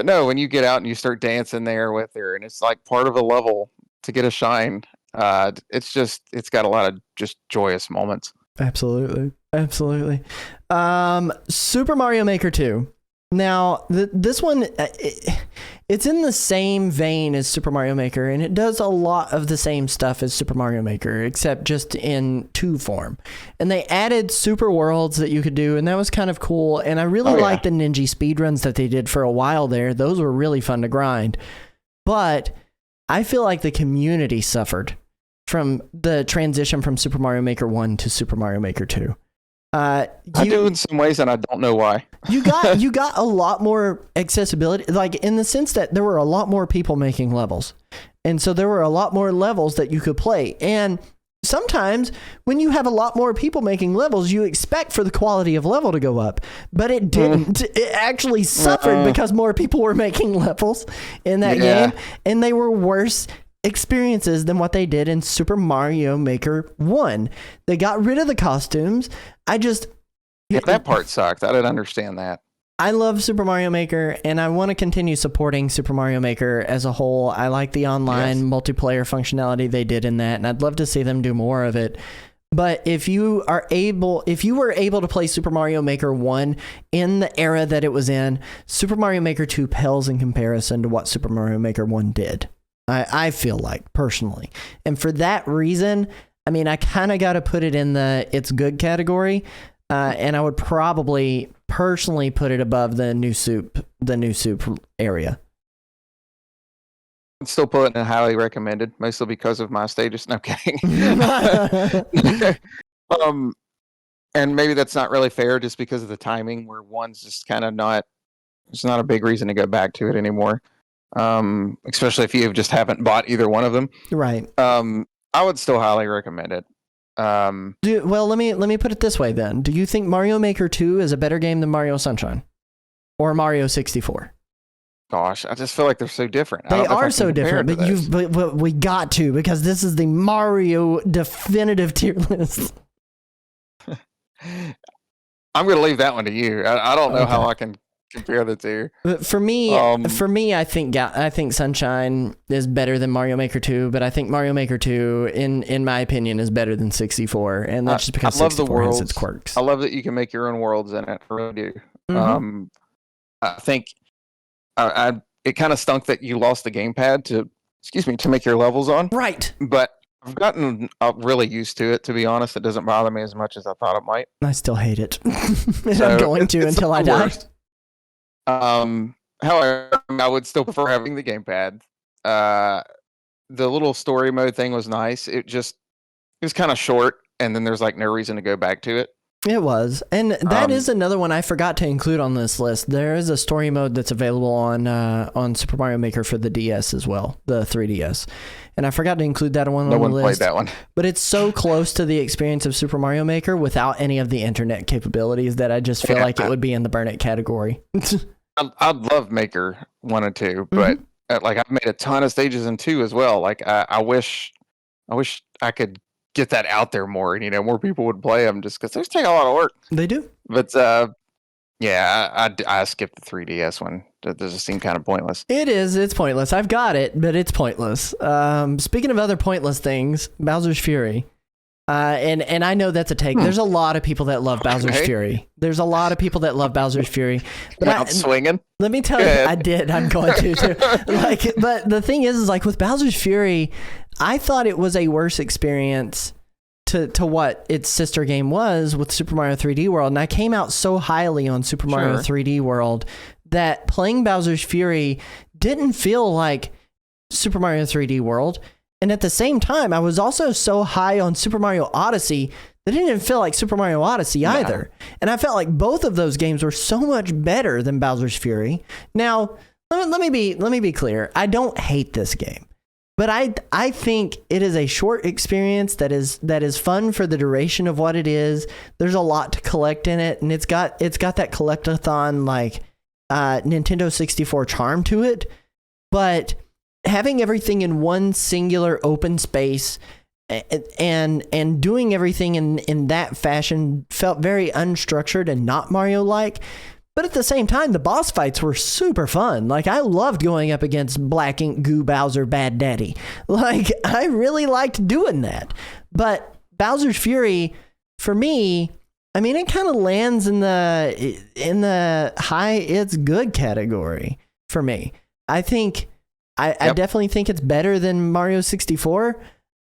no, when you get out and you start dancing there with her, and it's like part of a level to get a shine. It's got a lot of just joyous moments. Absolutely. Super Mario Maker 2. Now, this one, it's in the same vein as Super Mario Maker, and it does a lot of the same stuff as Super Mario Maker, except just in 2 form. And they added super worlds that you could do, and that was kind of cool. And I really liked the Ninja speedruns that they did for a while there. Those were really fun to grind. But I feel like the community suffered from the transition from Super Mario Maker 1 to Super Mario Maker 2. I do in some ways, and I don't know why. you got a lot more accessibility, like in the sense that there were a lot more people making levels, and so there were a lot more levels that you could play. And sometimes when you have a lot more people making levels, you expect for the quality of level to go up, but it didn't. It actually suffered because more people were making levels in that game, and they were worse experiences than what they did in Super Mario Maker 1. They got rid of the costumes. That part sucked. I didn't understand that. I love Super Mario Maker, and I want to continue supporting Super Mario Maker as a whole. I like the online multiplayer functionality they did in that, and I'd love to see them do more of it. But if you were able to play Super Mario Maker 1 in the era that it was in, Super Mario Maker 2 pales in comparison to what Super Mario Maker 1 did. I feel like, personally. And for that reason, I mean, I kind of got to put it in the it's good category. And I would probably personally put it above the new soup area. I'd still put it in highly recommended, mostly because of my status. No, I'm kidding. And maybe that's not really fair just because of the timing, where one's just kind of it's not a big reason to go back to it anymore. Especially if you just haven't bought either one of them. Right. I would still highly recommend it. Well, let me put it this way then. Do you think Mario Maker 2 is a better game than Mario Sunshine or Mario 64? Gosh, I just feel like they're so different. They are so different, but we got to, because this is the Mario definitive tier list. I'm going to leave that one to you. I don't know how I can compare the two. But for me, I think Sunshine is better than Mario Maker 2, but I think Mario Maker 2, in my opinion, is better than 64, and that's just because I love the 64 has worlds. its quirks. I love that you can make your own worlds in it. I really do. Mm-hmm. I think it kind of stunk that you lost the gamepad to make your levels on. Right. But I've gotten really used to it, to be honest. It doesn't bother me as much as I thought it might. I still hate it. And I'm going to until I die. However, I would still prefer having the gamepad. The little story mode thing was nice. It was kind of short, and then there's like no reason to go back to it. It was. And that is another one I forgot to include on this list. There is a story mode that's available on Super Mario Maker for the DS as well, the 3DS. And I forgot to include that one on the list. No one played that one. But it's so close to the experience of Super Mario Maker without any of the internet capabilities that I just feel like it would be in the burn it category. I'd love Maker 1 and 2, but like I've made a ton of stages in 2 as well. Like I wish I could get that out there more, and more people would play them, just because those take a lot of work. They do. But yeah, I skipped the 3DS one. That does seem kind of pointless. It is. It's pointless. I've got it, but it's pointless. Speaking of other pointless things, Bowser's Fury. And I know that's a take. There's a lot of people that love Bowser's Fury. There's a lot of people that love Bowser's Fury. But I'm swinging. Let me tell you, I did. I'm going to too. But the thing is like with Bowser's Fury, I thought it was a worse experience to what its sister game was with Super Mario 3D World, and I came out so highly on Super Mario 3D World that playing Bowser's Fury didn't feel like Super Mario 3D World. And at the same time, I was also so high on Super Mario Odyssey that it didn't feel like Super Mario Odyssey either. And I felt like both of those games were so much better than Bowser's Fury. Now, let me be clear. I don't hate this game, but I think it is a short experience that is fun for the duration of what it is. There's a lot to collect in it, and it's got that collectathon like Nintendo 64 charm to it, but having everything in one singular open space and doing everything in that fashion felt very unstructured and not Mario-like. But at the same time, the boss fights were super fun. Like, I loved going up against Black Ink Goo Bowser Bad Daddy. Like, I really liked doing that. But Bowser's Fury, for me, I mean, it kind of lands in the high it's good category for me. I think I definitely think it's better than Mario 64.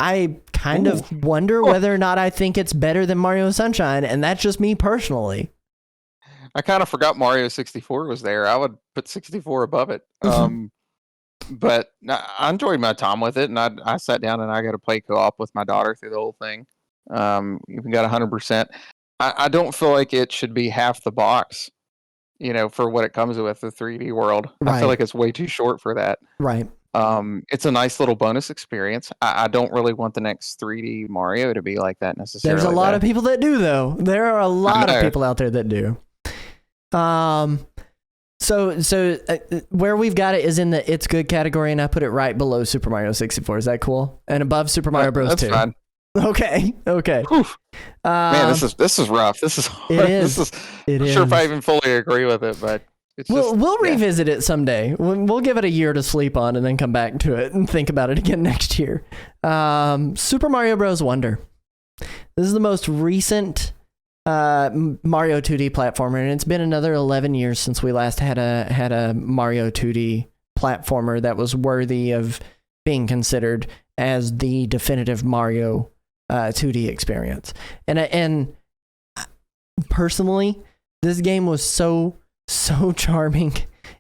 I kind of wonder whether or not I think it's better than Mario Sunshine, and that's just me personally. I kind of forgot Mario 64 was there. I would put 64 above it. But I enjoyed my time with it, and I sat down and I got to play co-op with my daughter through the whole thing. Even got 100%. I don't feel like it should be half the box, for what it comes with, the 3D world. Right. I feel like it's way too short for that. Right. It's a nice little bonus experience. I don't really want the next 3D Mario to be like that necessarily. There's a lot of people that do, though. There are a lot of people out there that do. So where we've got it is in the it's good category, and I put it right below Super Mario 64. Is that cool? And above Super Mario Bros. 2. Fine. Okay. Man, this is rough. This is hard. It is. I'm not sure if I even fully agree with it, but we'll revisit it someday. We'll give it a year to sleep on, and then come back to it and think about it again next year. Super Mario Bros. Wonder. This is the most recent Mario 2D platformer, and it's been another 11 years since we last had a Mario 2D platformer that was worthy of being considered as the definitive Mario 2D experience. And personally, this game was so charming.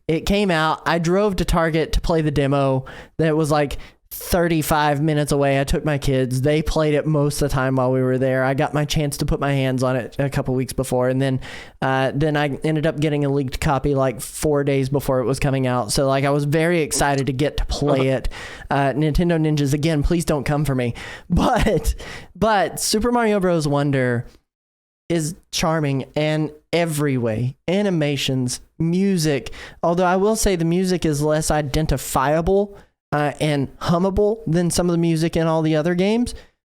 It came out, I drove to Target to play the demo that was like 35 minutes away. I took my kids. They played it most of the time while we were there. I got my chance to put my hands on it a couple weeks before, and then I ended up getting a leaked copy like 4 days before it was coming out. So like I was very excited to get to play it. Nintendo Ninjas, again, please don't come for me. But Super Mario Bros. Wonder is charming in every way. Animations, music. Although I will say the music is less identifiable and hummable than some of the music in all the other games,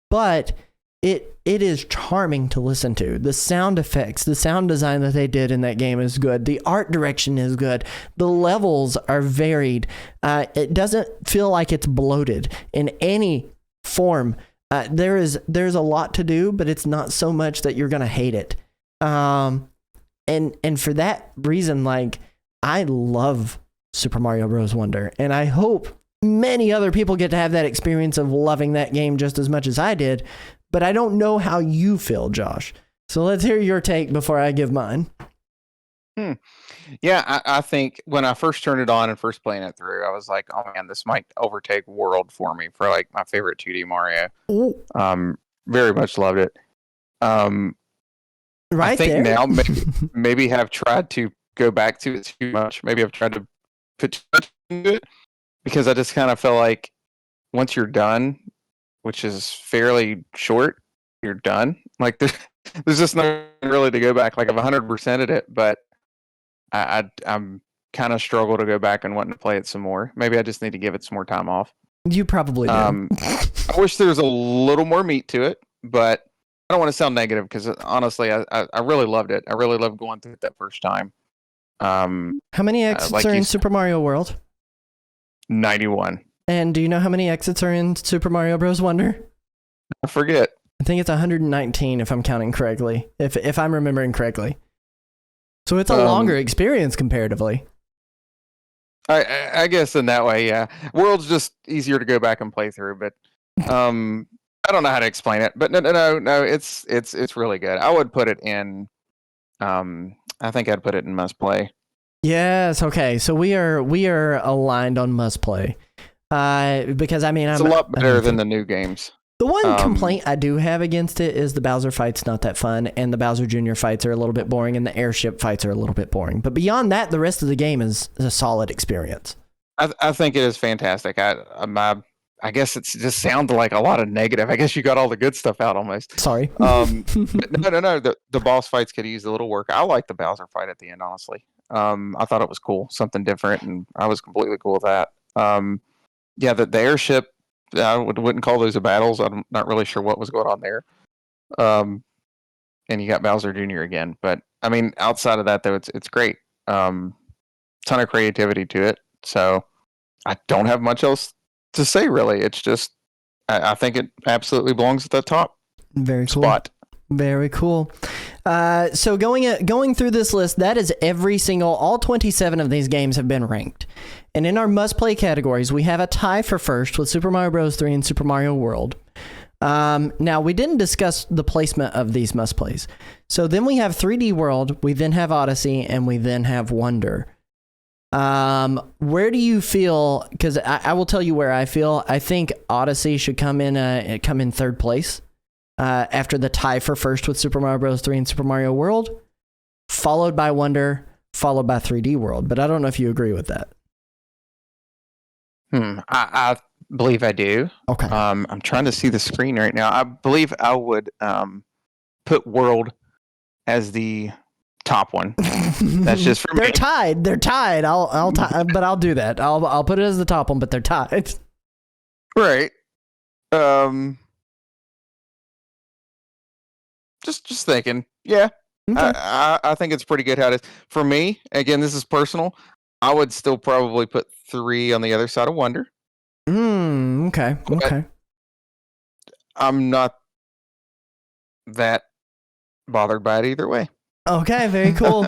but it is charming to listen to. The sound effects, the sound design that they did in that game is good. The art direction is good. The levels are varied. It doesn't feel like it's bloated in any form. There's a lot to do, but it's not so much that you're gonna hate it. And for that reason, like, I love Super Mario Bros. Wonder, and I hope many other people get to have that experience of loving that game just as much as I did. But I don't know how you feel, Josh. So let's hear your take before I give mine. Yeah, I think when I first turned it on and first playing it through, I was like, oh man, this might overtake World for me for like my favorite 2D Mario. Ooh. Very much loved it. Right I think there. now maybe have tried to go back to it too much. Maybe I've tried to put too much into it because I just kind of feel like once you're done, which is fairly short, you're done. Like there's just nothing really to go back. Like I've 100%ed it, but I'm kind of struggle to go back and wanting to play it some more. Maybe I just need to give it some more time off. You probably do. I wish there was a little more meat to it, but I don't want to sound negative because honestly, I really loved it. I really loved going through it that first time. How many exits like are in you Super Mario World? 91. And do you know how many exits are in Super Mario Bros. Wonder? I forget. I think it's 119 if I'm counting correctly, if I'm remembering correctly. So it's a longer experience comparatively. I guess in that way, yeah. World's just easier to go back and play through, but I don't know how to explain it. But no, it's really good. I would put it in. I think I'd put it in must play. Yes. Okay. So we are aligned on must play. Because I mean, it's a lot better than the new games. The one complaint I do have against it is the Bowser fight's not that fun, and the Bowser Jr. fights are a little bit boring, and the airship fights are a little bit boring. But beyond that, the rest of the game is a solid experience. I think it is fantastic. I guess it just sounds like a lot of negative. I guess you got all the good stuff out almost. Sorry. No. The boss fights could use a little work. I like the Bowser fight at the end, honestly. I thought it was cool, something different, and I was completely cool with that. Yeah, the airship, I wouldn't call those a battles. I'm not really sure what was going on there. And you got Bowser Jr. again. But, I mean, outside of that, though, it's great. Ton of creativity to it. So I don't have much else to say, really. It's just, I think it absolutely belongs at the top Very cool. spot. Very cool. So going through this list, that is all 27 of these games have been ranked. And in our must-play categories, we have a tie for first with Super Mario Bros. 3 and Super Mario World. Now, we didn't discuss the placement of these must-plays. So then we have 3D World, we then have Odyssey, and we then have Wonder. Where do you feel? Because I will tell you where I feel. I think Odyssey should come in third place. After the tie for first with Super Mario Bros. 3 and Super Mario World, followed by Wonder, followed by 3D World. But I don't know if you agree with that. I believe I do. Okay. I'm trying to see the screen right now. I believe I would put World as the top one. That's just for me. They're tied. But I'll do that. I'll put it as the top one, but they're tied. Right. Just thinking. Yeah. Okay. I think it's pretty good how it is. For me, again, this is personal. I would still probably put 3 on the other side of Wonder. Okay. Okay. I'm not that bothered by it either way. Okay, very cool.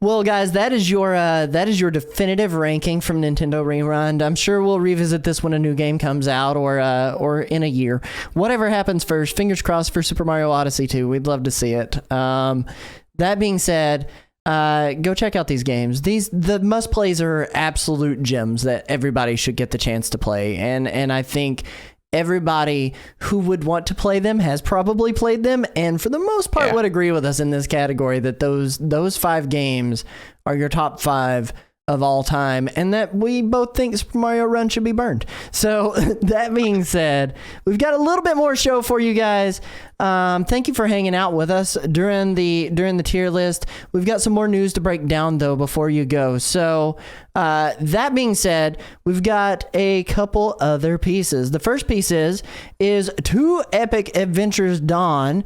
Well, guys, that is your definitive ranking from Nintendo Rewind. I'm sure we'll revisit this when a new game comes out or in a year. Whatever happens first, fingers crossed for Super Mario Odyssey 2. We'd love to see it. That being said, go check out these games. The must plays are absolute gems that everybody should get the chance to play. And I think everybody who would want to play them has probably played them, and for the most part would agree with us in this category that those 5 games are your top 5 of all time, and that we both think Super Mario Run should be burned. So that being said, we've got a little bit more show for you guys. Thank you for hanging out with us during the tier list. We've got some more news to break down though before you go. So that being said, we've got a couple other pieces. The first piece is 2 Epic Adventures Dawn.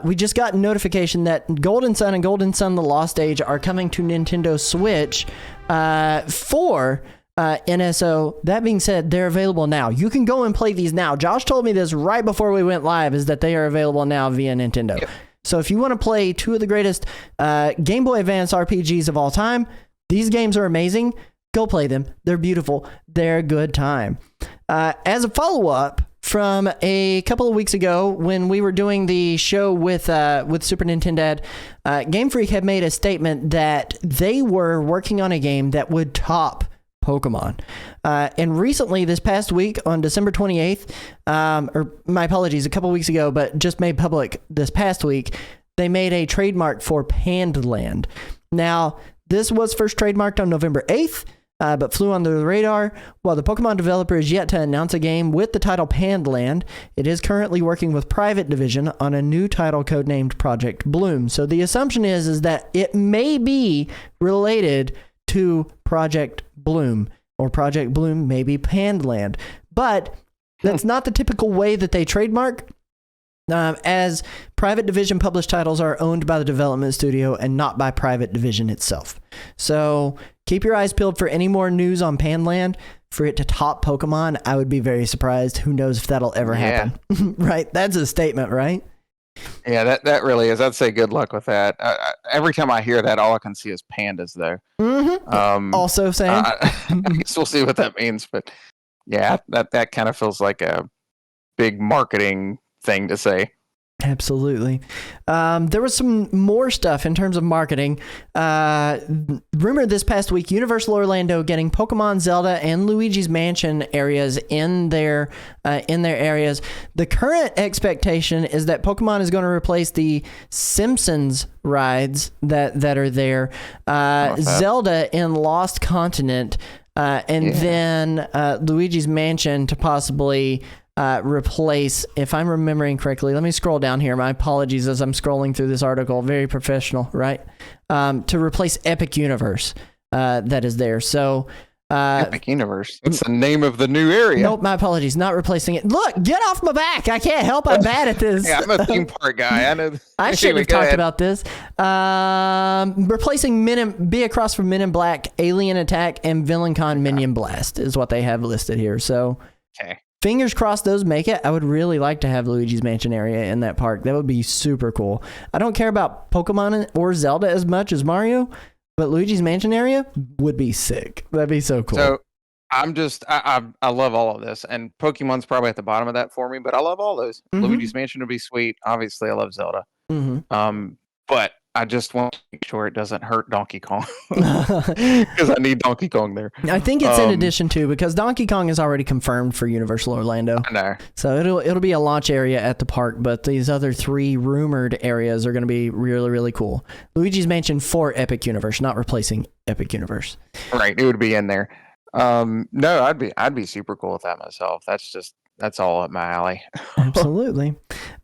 We just got notification that Golden Sun and Golden Sun The Lost Age are coming to Nintendo Switch for NSO. That being said, they're available now. You can go and play these now. Josh told me this right before we went live, is that they are available now via Nintendo. Yep. So if you want to play 2 of the greatest Game Boy Advance RPGs of all time, these games are amazing. Go play them. They're beautiful. They're a good time. As a follow-up from a couple of weeks ago when we were doing the show with Super Nintendo, Game Freak had made a statement that they were working on a game that would top Pokemon. And recently, this past week, on December 28th, or my apologies, a couple weeks ago, but just made public this past week, they made a trademark for Pandland. Now, this was first trademarked on November 8th, but flew under the radar. While the Pokemon developer is yet to announce a game with the title Pandland, it is currently working with Private Division on a new title codenamed Project Bloom. So the assumption is that it may be related to Project Bloom, or Project Bloom may be Pandland. But that's not the typical way that they trademark, as Private Division published titles are owned by the development studio and not by Private Division itself. So keep your eyes peeled for any more news on Pandland. For it to top Pokemon, I would be very surprised. Who knows if that'll ever happen? Right? That's a statement, right? Yeah, that really is. I'd say good luck with that. Every time I hear that, all I can see is pandas, though. Mm-hmm. Also same. I guess we'll see what that means. But yeah, that kind of feels like a big marketing thing to say. Absolutely. There was some more stuff in terms of marketing. Rumored this past week, Universal Orlando getting Pokemon, Zelda, and Luigi's Mansion areas in their areas. The current expectation is that Pokemon is going to replace the Simpsons rides that are there. Zelda in Lost Continent, and then Luigi's Mansion to possibly replace, if I'm remembering correctly, let me scroll down here. My apologies as I'm scrolling through this article. Very professional, right? To replace Epic Universe that is there. So Epic Universe. That's the name of the new area. Nope, my apologies. Not replacing it. Look, get off my back. I can't help. I'm bad at this. Yeah, I'm a theme park guy. I know. I shouldn't have talked about this. Replacing be across from Men in Black, Alien Attack, and VillainCon Minion Blast is what they have listed here. So, okay. Fingers crossed those make it. I would really like to have Luigi's Mansion area in that park. That would be super cool. I don't care about Pokemon or Zelda as much as Mario, but Luigi's Mansion area would be sick. That'd be so cool. So I love all of this, and Pokemon's probably at the bottom of that for me, but I love all those. Mm-hmm. Luigi's Mansion would be sweet. Obviously, I love Zelda. Mm-hmm. But I just want to make sure it doesn't hurt Donkey Kong because I need Donkey Kong there. I think it's in addition to, because Donkey Kong is already confirmed for Universal Orlando. I know. So it'll be a launch area at the park, but these other 3 rumored areas are going to be really, really cool. Luigi's Mansion for Epic Universe, not replacing Epic Universe. Right, it would be in there. No, I'd be super cool with that myself. That's all up my alley. Absolutely.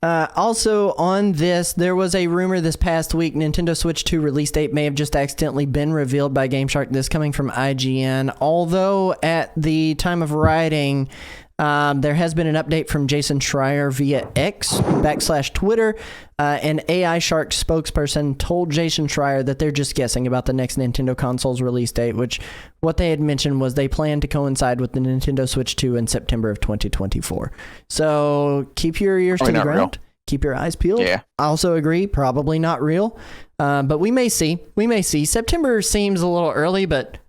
Also on this, there was a rumor this past week, Nintendo Switch 2 release date may have just accidentally been revealed by GameShark. This coming from IGN. Although at the time of writing, there has been an update from Jason Schreier via X/Twitter. An AI Shark spokesperson told Jason Schreier that they're just guessing about the next Nintendo console's release date, which what they had mentioned was they plan to coincide with the Nintendo Switch 2 in September of 2024. So keep your ears to the ground. Real. Keep your eyes peeled. Yeah. I also agree, probably not real. But we may see. September seems a little early, but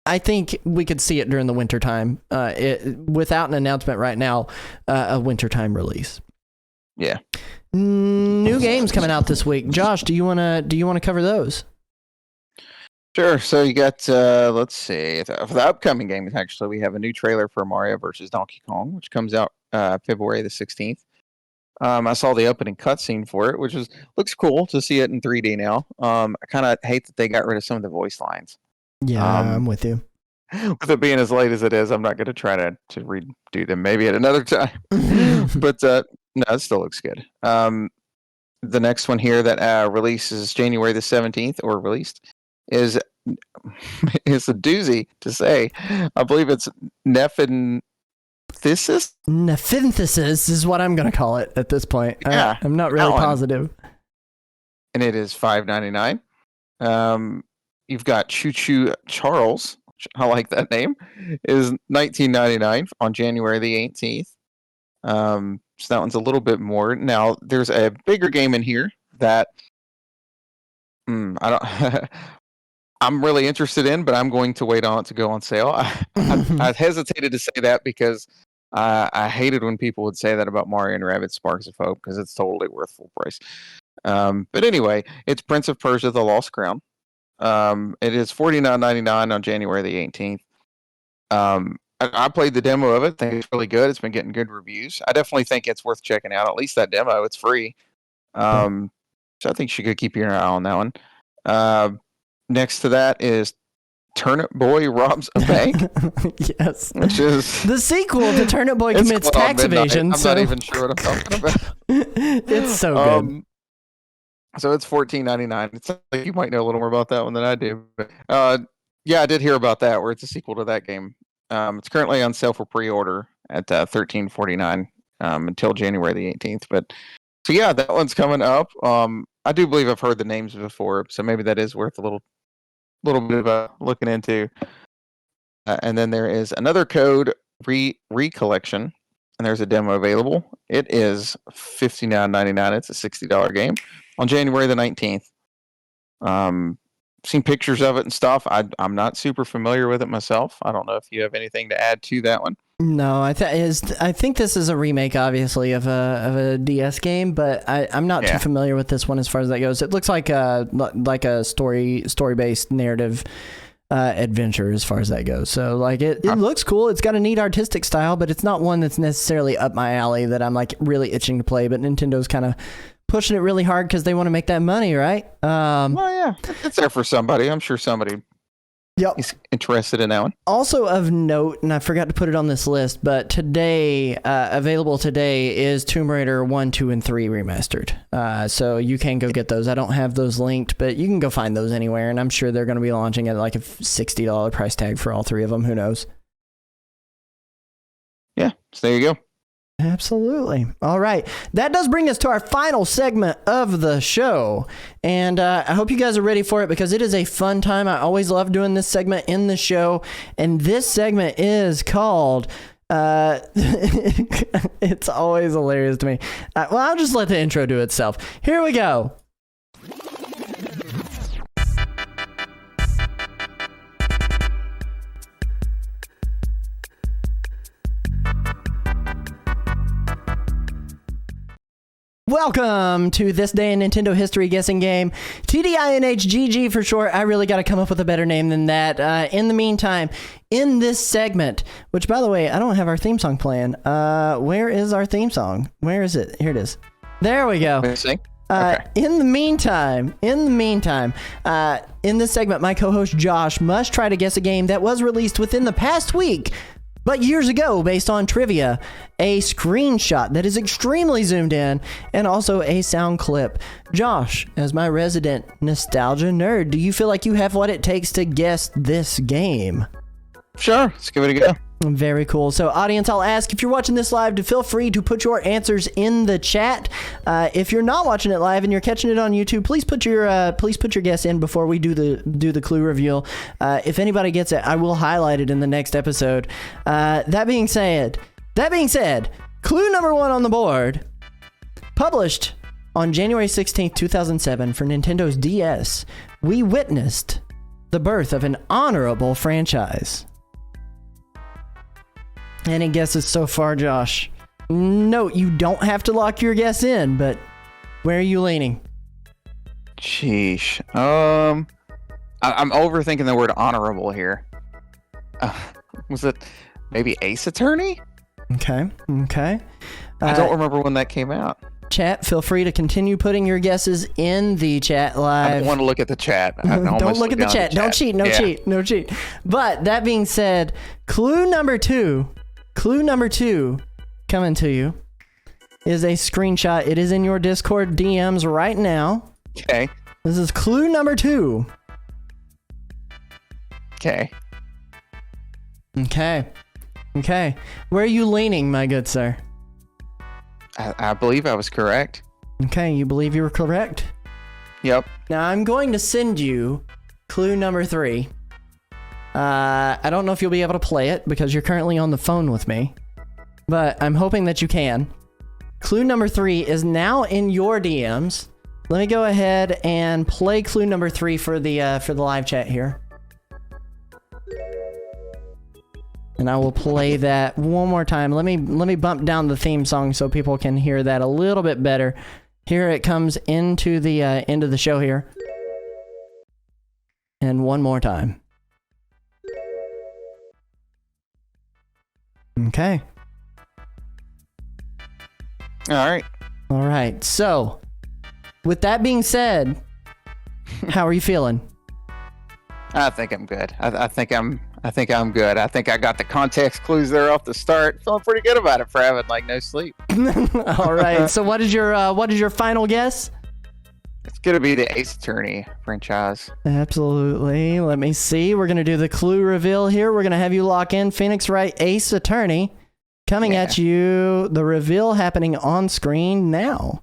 I think we could see it during the wintertime without an announcement right now, a wintertime release. Yeah. New games coming out this week. Josh, do you want to cover those? Sure. So you got, let's see, for the upcoming games, actually, we have a new trailer for Mario versus Donkey Kong, which comes out February the 16th. I saw the opening cutscene for it, which looks cool to see it in 3D now. I kind of hate that they got rid of some of the voice lines. Yeah, I'm with you. With it being as late as it is, I'm not going to try to redo them maybe at another time. But no, it still looks good. The next one here that releases January the 17th, or released, is a doozy to say. I believe it's Nephinthesis. Nephinthesis is what I'm going to call it at this point. Yeah, I'm not really positive. And it is $5.99. You've got Choo Choo Charles. I like that name. Is $19.99 on January the 18th. So that one's a little bit more. Now there's a bigger game in here that I don't. I'm really interested in, but I'm going to wait on it to go on sale. I hesitated to say that because I hated when people would say that about Mario and Rabbids Sparks of Hope, because it's totally worth full price. But anyway, it's Prince of Persia: The Lost Crown. It is $49.99 on January the 18th. I played the demo of it. I think it's really good. It's been getting good reviews. I definitely think it's worth checking out. At least that demo. It's free. So I think you could keep your eye on that one. Next to that is Turnip Boy Robs a Bank. Yes. Which is the sequel to Turnip Boy Commits Tax Evasion. I'm not even sure what I'm talking about. It's so good. So it's $14.99. It's like you might know a little more about that one than I do. But, yeah, I did hear about that, where it's a sequel to that game. It's currently on sale for pre-order at $13.49 until January the 18th. But so yeah, that one's coming up. I do believe I've heard the names before, so maybe that is worth a little bit of looking into. And then there is another code recollection, and there's a demo available. It is $59.99. It's a $60 game on January the 19th. Seen pictures of it and stuff. I'm not super familiar with it myself. I don't know if you have anything to add to that one. No, I think this is a remake, obviously, of a DS game, but I'm not too familiar with this one as far as that goes. It looks like a story-based narrative adventure as far as that goes. So like it looks cool. It's got a neat artistic style, but it's not one that's necessarily up my alley that I'm like really itching to play. But Nintendo's kind of pushing it really hard because they want to make that money, right? Well, yeah, it's there for somebody. I'm sure somebody is interested in that one. Also of note, and I forgot to put it on this list, but today, available today, is Tomb Raider 1, 2, and 3 remastered. So you can go get those. I don't have those linked, but you can go find those anywhere, and I'm sure they're going to be launching at like a $60 price tag for all three of them. Who knows? Yeah, so there you go. Absolutely. All right. That does bring us to our final segment of the show. And I hope you guys are ready for it because it is a fun time. I always love doing this segment in the show. And this segment is called... it's always hilarious to me. Well, I'll just let the intro do itself. Here we go. Welcome to This Day in Nintendo History Guessing Game. TDINHGG for short. I really got to come up with a better name than that. In the meantime, in this segment, which by the way, I don't have our theme song playing. Where is our theme song? Where is it? Here it is. There we go. Okay. In the meantime, in this segment, my co-host Josh must try to guess a game that was released within the past week, but years ago, based on trivia, a screenshot that is extremely zoomed in, and also a sound clip. Josh, as my resident nostalgia nerd, do you feel like you have what it takes to guess this game? Sure, let's give it a go. Very cool. So, audience, I'll ask if you're watching this live to feel free to put your answers in the chat. If you're not watching it live and you're catching it on YouTube, please put your guess in before we do the clue reveal. If anybody gets it, I will highlight it in the next episode. That being said, clue number 1 on the board, published on January 16th, 2007 for Nintendo's DS, we witnessed the birth of an honorable franchise. Any guesses so far, Josh? Note, you don't have to lock your guess in, but where are you leaning? Sheesh. I'm overthinking the word honorable here. Was it maybe Ace Attorney? Okay. I don't remember when that came out. Chat, feel free to continue putting your guesses in the chat live. I don't want to look at the chat. Don't look at the chat. Don't cheat. No cheat. No cheat. But that being said, clue number two coming to you is a screenshot. It is in your Discord DMs right now. Okay. This is clue number 2. Okay. Okay. Where are you leaning, my good sir? I believe I was correct. Okay, you believe you were correct? Yep. Now I'm going to send you clue number 3. I don't know if you'll be able to play it because you're currently on the phone with me, but I'm hoping that you can. Clue number 3 is now in your DMs. Let me go ahead and play clue number 3 for the live chat here. And I will play that one more time. Let me bump down the theme song so people can hear that a little bit better. Here it comes into the end of the show here. And one more time. Okay. All right. So, with that being said, how are you feeling? I think I'm good. I think I'm good. I think I got the context clues there off the start. Feeling pretty good about it for having like no sleep. All right. So what is your final guess? It's gonna be the Ace Attorney franchise. Absolutely. Let me see. We're gonna do the clue reveal here. We're gonna have you lock in Phoenix Wright Ace Attorney. Coming at you. The reveal happening on screen now.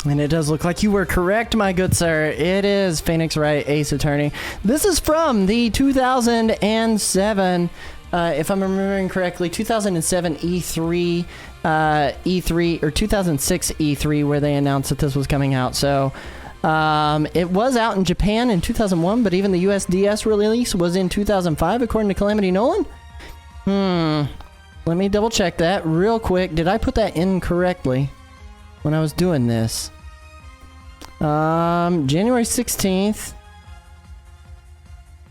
And it does look like you were correct, my good sir. It is Phoenix Wright Ace Attorney. This is from the 2007, if I'm remembering correctly, 2007 E3, or 2006 E3, where they announced that this was coming out. So it was out in Japan in 2001, but even the USDS release was in 2005, according to Calamity Nolan. Let me double check that real quick. Did I put that in correctly when I was doing this? January 16th.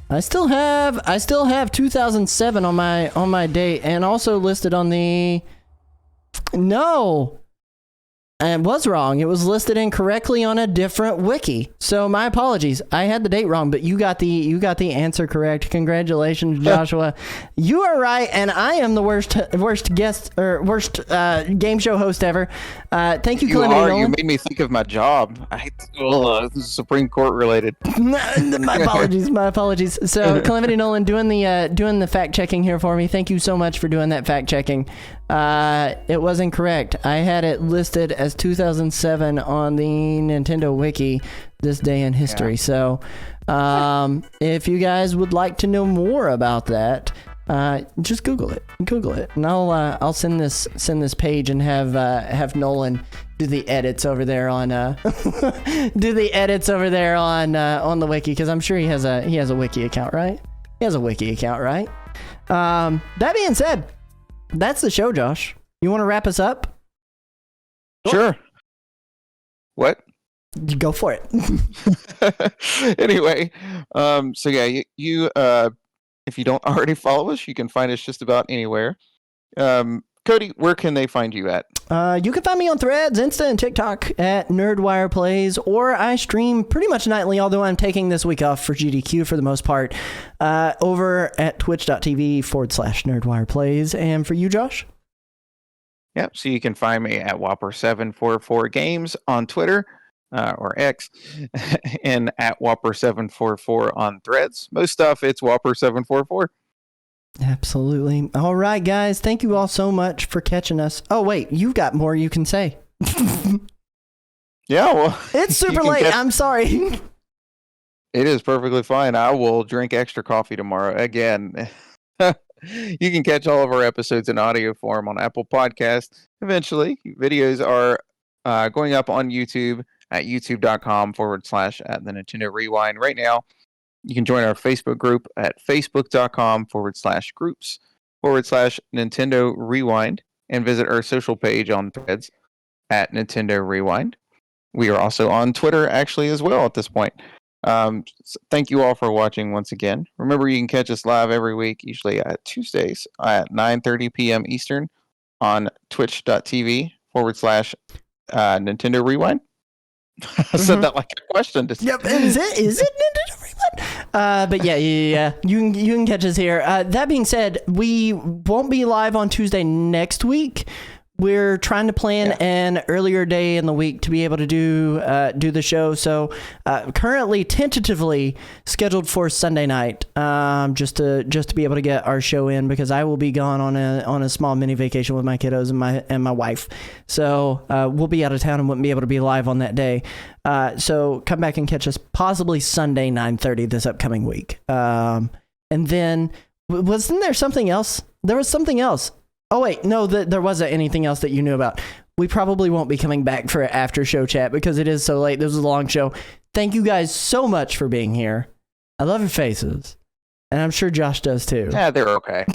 I still have 2007 on my date, and also listed on the... No! I was wrong. It was listed incorrectly on a different wiki. So my apologies. I had the date wrong, but you got the answer correct. Congratulations, Joshua. You are right, and I am the worst guest or worst game show host ever. Thank you, Calamity Nolan. You made me think of my job. This is Supreme Court related. My apologies. So Calamity Nolan doing the fact checking here for me. Thank you so much for doing that fact checking. It was incorrect. I had it listed as 2007 on the Nintendo Wiki, this day in history. Yeah. So, if you guys would like to know more about that, just Google it, and I'll send this page and have Nolan do the edits over there on on the wiki, because I'm sure he has a wiki account, right? He has a wiki account, right? That being said, that's the show, Josh. You want to wrap us up? Sure. What? Go for it. Anyway, so yeah, you if you don't already follow us, you can find us just about anywhere. Cody, where can they find you at? You can find me on Threads, Insta, and TikTok at Nerdwire Plays, or I stream pretty much nightly, although I'm taking this week off for GDQ for the most part, over at twitch.tv/Nerdwire Plays. And for you, Josh? Yep, so you can find me at Whopper744 on Twitter, or X, and at Whopper744 on Threads. Most stuff, it's Whopper744. Absolutely. All right, guys. Thank you all so much for catching us. Oh, wait. You've got more you can say. Yeah, well... It's super late. I'm sorry. It is perfectly fine. I will drink extra coffee tomorrow again. You can catch all of our episodes in audio form on Apple Podcasts. Eventually, videos are going up on YouTube at youtube.com/at the Nintendo Rewind. Right now, you can join our Facebook group at facebook.com/groups/Nintendo Rewind and visit our social page on Threads at Nintendo Rewind. We are also on Twitter actually as well at this point. Thank you all for watching once again. Remember, you can catch us live every week, usually at Tuesdays at 9:30 p.m. Eastern on twitch.tv/Nintendo Rewind. I said that like a question. Yep. Is it Nintendo Rewind? But yeah. You can catch us here. That being said, we won't be live on Tuesday next week. We're trying to plan an earlier day in the week to be able to do the show. So currently, tentatively scheduled for Sunday night, just to be able to get our show in, because I will be gone on a small mini vacation with my kiddos and my wife. So we'll be out of town and wouldn't be able to be live on that day. So come back and catch us possibly Sunday 9:30 this upcoming week. And then wasn't there something else? There was something else. Oh, wait, no, there wasn't anything else that you knew about. We probably won't be coming back for after show chat because it is so late. This was a long show. Thank you guys so much for being here. I love your faces. And I'm sure Josh does too. Yeah, they're okay.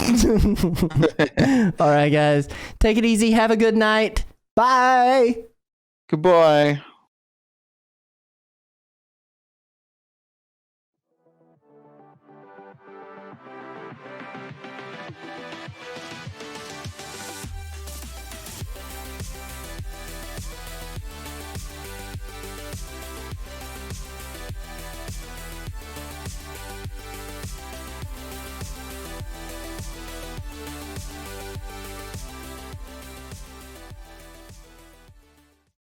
All right, guys. Take it easy. Have a good night. Bye. Goodbye.